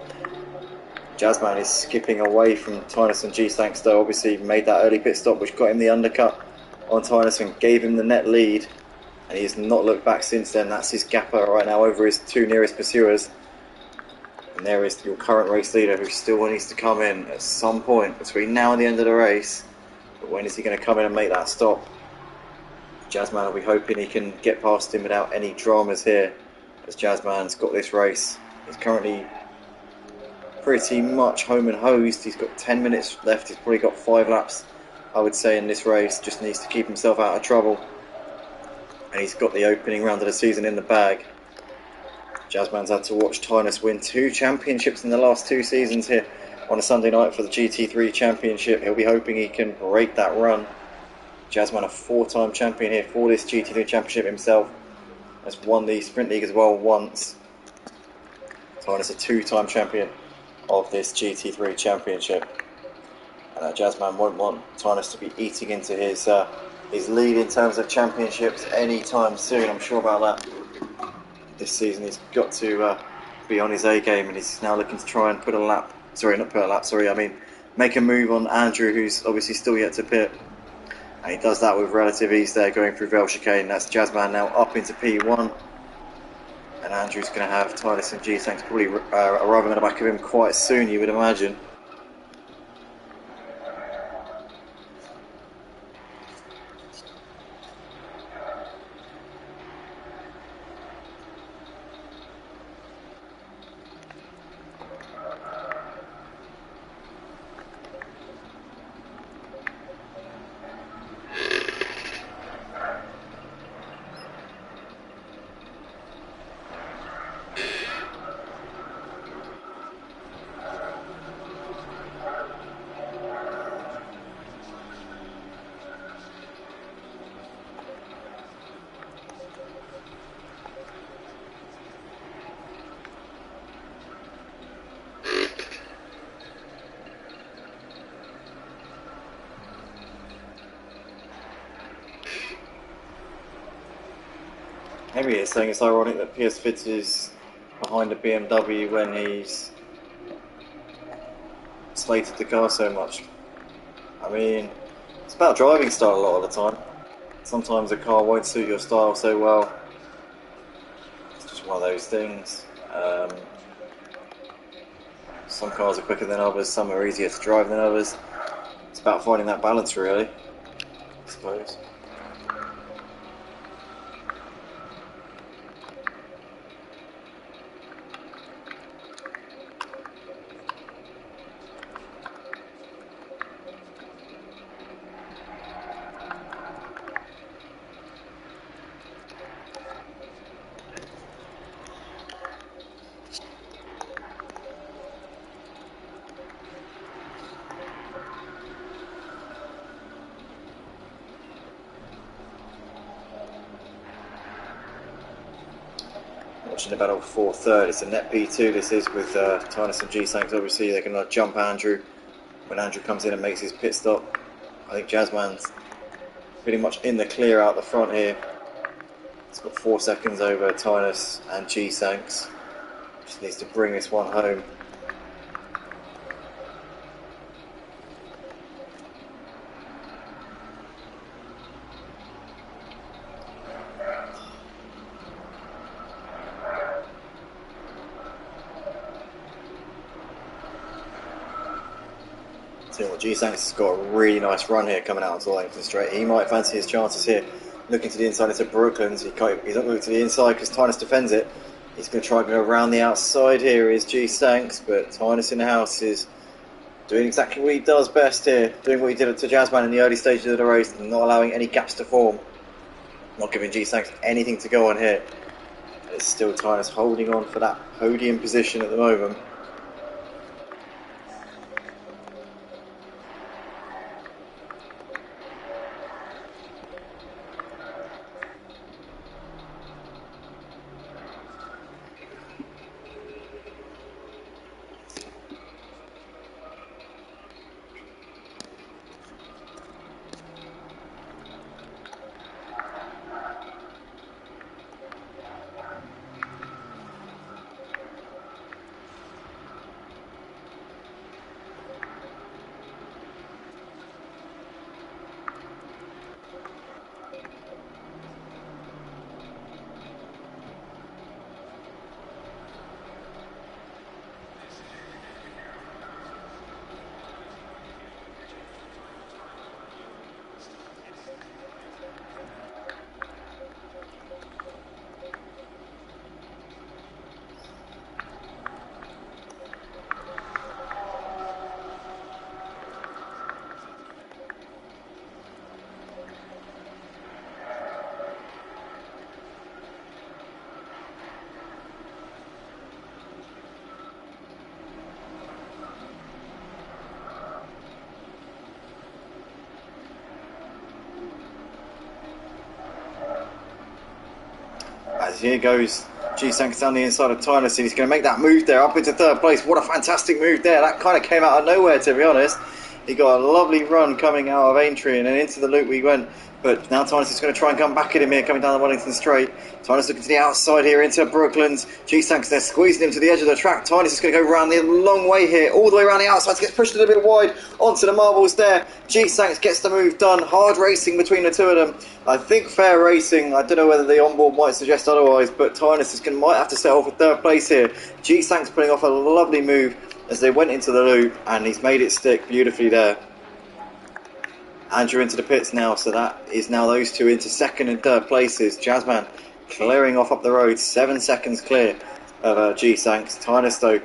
A: Jazzman is skipping away from Tyson G-Sanks though. Obviously made that early pit stop which got him the undercut on Tyson, gave him the net lead, and he's not looked back since then. That's his gapper right now over his two nearest pursuers. And there is your current race leader who still needs to come in at some point between now and the end of the race. But when is he going to come in and make that stop? Jazzman will be hoping he can get past him without any dramas here, as Jazzman's got this race. He's currently pretty much home and hosed. He's got 10 minutes left. He's probably got 5 laps, I would say, in this race. Just needs to keep himself out of trouble. And he's got the opening round of the season in the bag. Jazzman's had to watch Tynus win 2 championships in the last 2 seasons here on a Sunday night for the GT3 championship. He'll be hoping he can break that run. Jazzman, a 4-time champion here for this GT3 championship himself, has won the Sprint League as well once. Tynus a 2-time champion of this GT3 championship. And Jazzman won't want Tynus to be eating into his lead in terms of championships anytime soon. I'm sure about that. This season he's got to be on his A game, and he's now looking to try and make a move on Andrew, who's obviously still yet to pit. And he does that with relative ease there, going through Vale Chicane. That's Jazzman now up into P1. And Andrew's going to have Tynus and G-Sanks probably arriving on the back of him quite soon, you would imagine. Maybe it's saying it's ironic that Piers Fitz is behind a BMW when he's slated the car so much. I mean, it's about driving style a lot of the time. Sometimes a car won't suit your style so well. It's just one of those things. Some cars are quicker than others, some are easier to drive than others. It's about finding that balance, really, I suppose. Watching the battle for third. It's a net P2 this is, with Tynus and G-Sanks. Obviously they're going to jump Andrew when Andrew comes in and makes his pit stop. I think Jazzman's pretty much in the clear out the front here. He's got 4 seconds over Tynus and G-Sanks. Just needs to bring this one home. G-Sanks has got a really nice run here coming out onto Langton Straight. He might fancy his chances here. Looking to the inside into Brooklands. He's not looking to the inside because Tynus defends it. He's going to try and go around the outside here is G-Sanks, but Tynus in the house is doing exactly what he does best here. Doing what he did to Jazzman in the early stages of the race, not allowing any gaps to form. Not giving G-Sanks anything to go on here. It's still Tynus holding on for that podium position at the moment. here goes G-Sanks down the inside of Tynus. He's going to make that move there up into third place. What a fantastic move there. That kind of came out of nowhere, to be honest. He got a lovely run coming out of Aintree, and then into the loop we went. But now Tynus is going to try and come back at him here, coming down the Wellington Straight. Tynus looking to the outside here into Brooklands. G-Sanks, they're squeezing him to the edge of the track. Tynus is going to go around the long way here, all the way around the outside, gets pushed a little bit wide onto the marbles there. G-Sanks gets the move done. Hard racing between the two of them. I think fair racing. I don't know whether the onboard might suggest otherwise, but Tynus might have to settle for third place here. G-Sanks putting off a lovely move as they went into the loop, and he's made it stick beautifully there. Andrew into the pits now, so that is now those two into second and third places. Jazzman clearing off up the road, 7 seconds clear of G-Sanks. Tynus though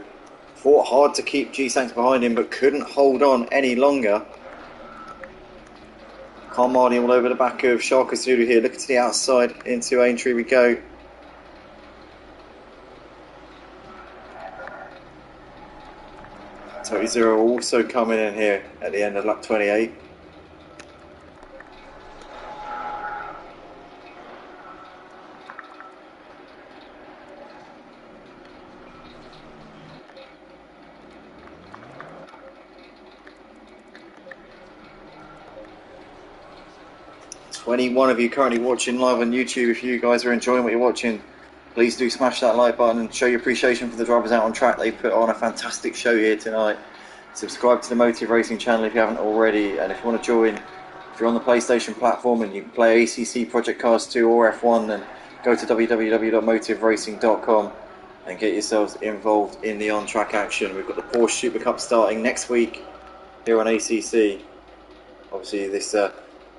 A: fought hard to keep G-Sanks behind him, but couldn't hold on any longer. Carmody all over the back of Sharka Zulu here, looking to the outside into Aintree we go. Totally Zero also coming in here at the end of lap 28. One of you currently watching live on YouTube. If you guys are enjoying what you're watching, please do smash that like button and show your appreciation for the drivers out on track. They put on a fantastic show here tonight. Subscribe to the Motive Racing channel if you haven't already, and if you want to join, if you're on the PlayStation platform and you can play ACC Project Cars 2 or F1, then go to www.motiveracing.com and get yourselves involved in the on-track action. We've got the Porsche Super Cup starting next week here on ACC. Obviously this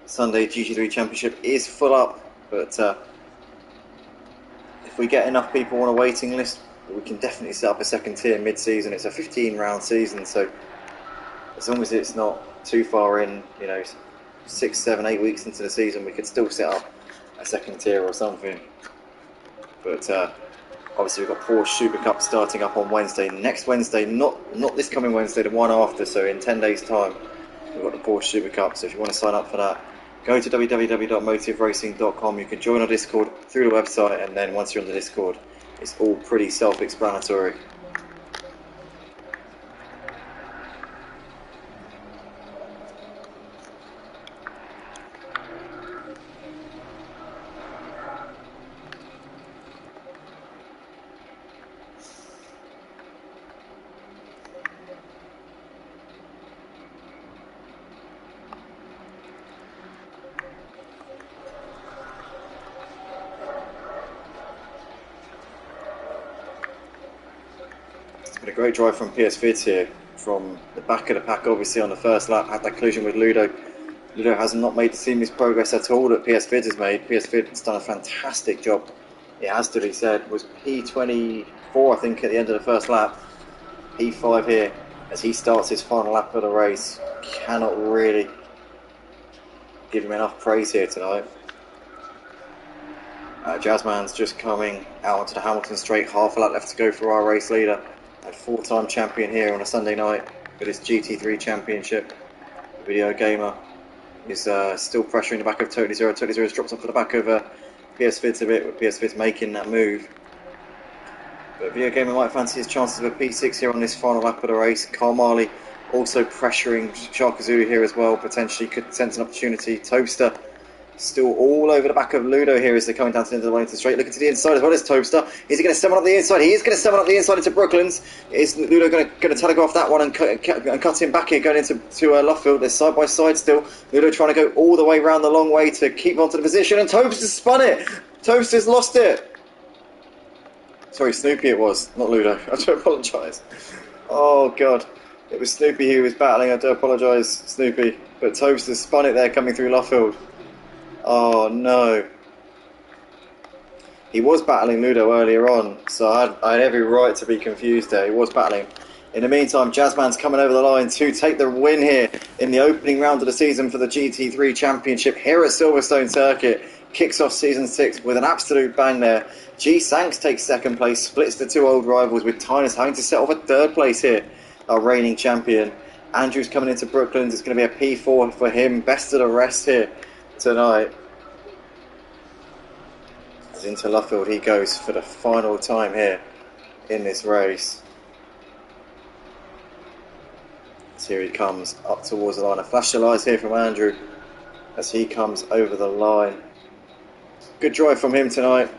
A: Sunday GT3 Championship is full up, but if we get enough people on a waiting list, we can definitely set up a second tier mid-season. It's a 15-round season, so as long as it's not too far in, 6, 7, 8 weeks into the season, we could still set up a second tier or something. But obviously we've got Porsche Super Cup starting up on Wednesday. Next Wednesday, not this coming Wednesday, the one after, so in 10 days' time, we've got the Porsche Super Cup. So if you want to sign up for that, go to www.motiveracing.com. You can join our Discord through the website, and then once you're on the Discord, it's all pretty self-explanatory. A great drive from PS Vids here, from the back of the pack obviously on the first lap, had that collision with Ludo. Ludo has not made the seamless progress at all that PS Vids has made. PS Vids has done a fantastic job. It has to be said, was P24 I think at the end of the first lap. P5 here as he starts his final lap of the race. Cannot really give him enough praise here tonight. Jazzman's just coming out onto the Hamilton Straight, half a lap left to go for our race leader. A 4-time champion here on a Sunday night with his GT3 championship. Video Gamer is still pressuring the back of Totally Zero. Totally Zero's dropped off the back of PS Vids a bit, with PS Vids making that move. But Video Gamer might fancy his chances of a P6 here on this final lap of the race. Carl Marley also pressuring Sharka Zulu here as well, potentially could sense an opportunity. Toaster still all over the back of Ludo here as they're coming down to the end of the Wellington Straight. Looking to the inside as well as Toaster. Is he going to stem on up the inside? He is going to stem on up the inside into Brooklands. Is Ludo going to telegraph that one and cut him back here going into Luffield? They're side by side still. Ludo trying to go all the way round the long way to keep onto the position, and Toaster's spun it. Toaster's lost it. Sorry, Snoopy it was, not Ludo. I do apologise. Oh God, it was Snoopy who was battling. I do apologise, Snoopy. But Toaster's spun it there coming through Luffield. Oh no. He was battling Ludo earlier on, so I had every right to be confused there. He was battling. In the meantime, Jazzman's coming over the line to take the win here in the opening round of the season for the GT3 Championship here at Silverstone Circuit. Kicks off Season 6 with an absolute bang there. G-Sanks takes second place, splits the two old rivals, with Tynus having to settle for third place here, our reigning champion. Andrew's coming into Brooklands. It's going to be a P4 for him. Best of the rest here tonight. As into Luffield he goes for the final time here in this race. As here he comes up towards the line. A flash of lights here from Andrew as he comes over the line. Good drive from him tonight.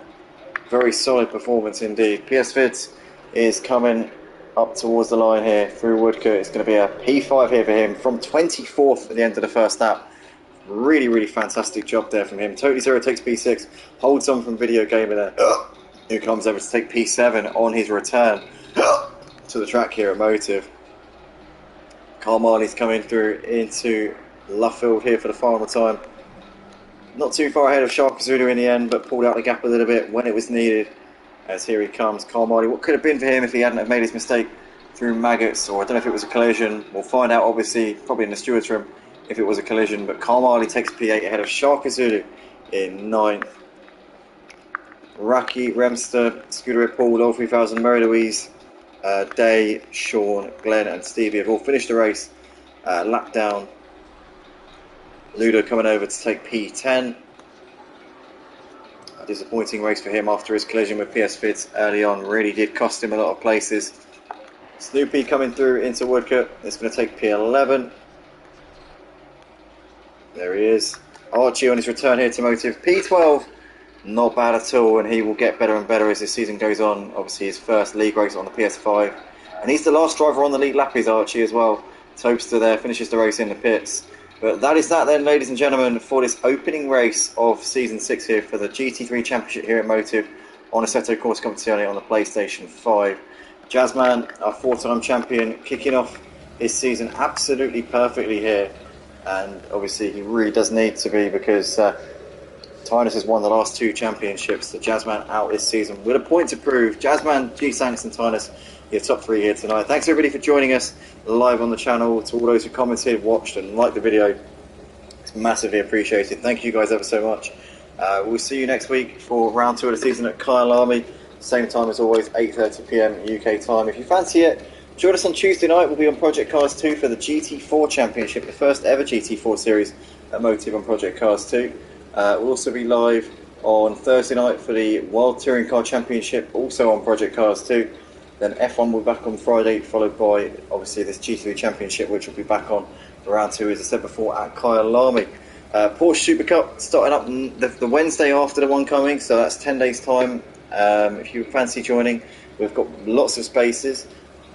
A: Very solid performance indeed. PS Vids is coming up towards the line here through Woodcote. It's going to be a P5 here for him from 24th at the end of the first lap. Really fantastic job there from him. Totally Zero takes P6, holds on from Video Gamer there, who comes over to take P7 on his return to the track here at Motive. Carl Marley's coming through into Luffield here for the final time. Not too far ahead of Shark Zulu in the end, but pulled out the gap a little bit when it was needed. As here he comes, Carl Marley. What could have been for him if he hadn't have made his mistake through maggots, or I don't know if it was a collision. We'll find out obviously, probably in the stewards room, if it was a collision. But Carl Marley takes P8 ahead of Shark Zulu in 9th. Raki, Remster, Scooter Paul, Low 3000, Mary Louise, Day, Sean, Glenn and Stevie have all finished the race. Lap down. Ludo coming over to take P10. A disappointing race for him after his collision with PS Vids early on. Really did cost him a lot of places. Snoopy coming through into Woodcote. It's going to take P11. There he is. Archie on his return here to Motive. P12. Not bad at all, and he will get better and better as this season goes on. Obviously his first league race on the PS5. And he's the last driver on the league lap, is Archie as well. Tobster there finishes the race in the pits. But that is that then, ladies and gentlemen, for this opening race of Season 6 here for the GT3 Championship here at Motive on Assetto Corsa Competizione on the PlayStation 5. Jazzman, our 4-time champion, kicking off his season absolutely perfectly here. And obviously he really does need to be, because Tynus has won the last 2 championships. So Jazzman out this season with a point to prove. Jazzman, G. Sanks and Tynus, your top 3 here tonight. Thanks everybody for joining us live on the channel. To all those who commented, watched and liked the video, it's massively appreciated. Thank you guys ever so much. We'll see you next week for round 2 of the season at Kyle Army. Same time as always, 8:30 PM UK time. If you fancy it, join us on Tuesday night. We'll be on Project Cars 2 for the GT4 Championship, the first ever GT4 series at Motive on Project Cars 2. We'll also be live on Thursday night for the World Touring Car Championship, also on Project Cars 2. Then F1 will be back on Friday, followed by obviously this GT3 Championship, which will be back on for round 2, as I said before, at Kyle Lamy. Porsche Super Cup starting up the Wednesday after the one coming, so that's 10 days time. If you fancy joining, we've got lots of spaces,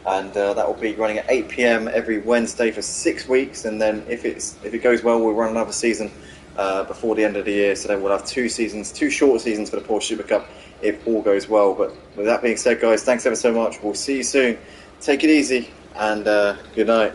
A: and that will be running at 8 PM every Wednesday for 6 weeks. And then if it goes well, we'll run another season before the end of the year. So then we'll have 2 seasons, 2 short seasons for the Porsche Super Cup, if all goes well. But with that being said, guys, thanks ever so much. We'll see you soon. Take it easy, and good night.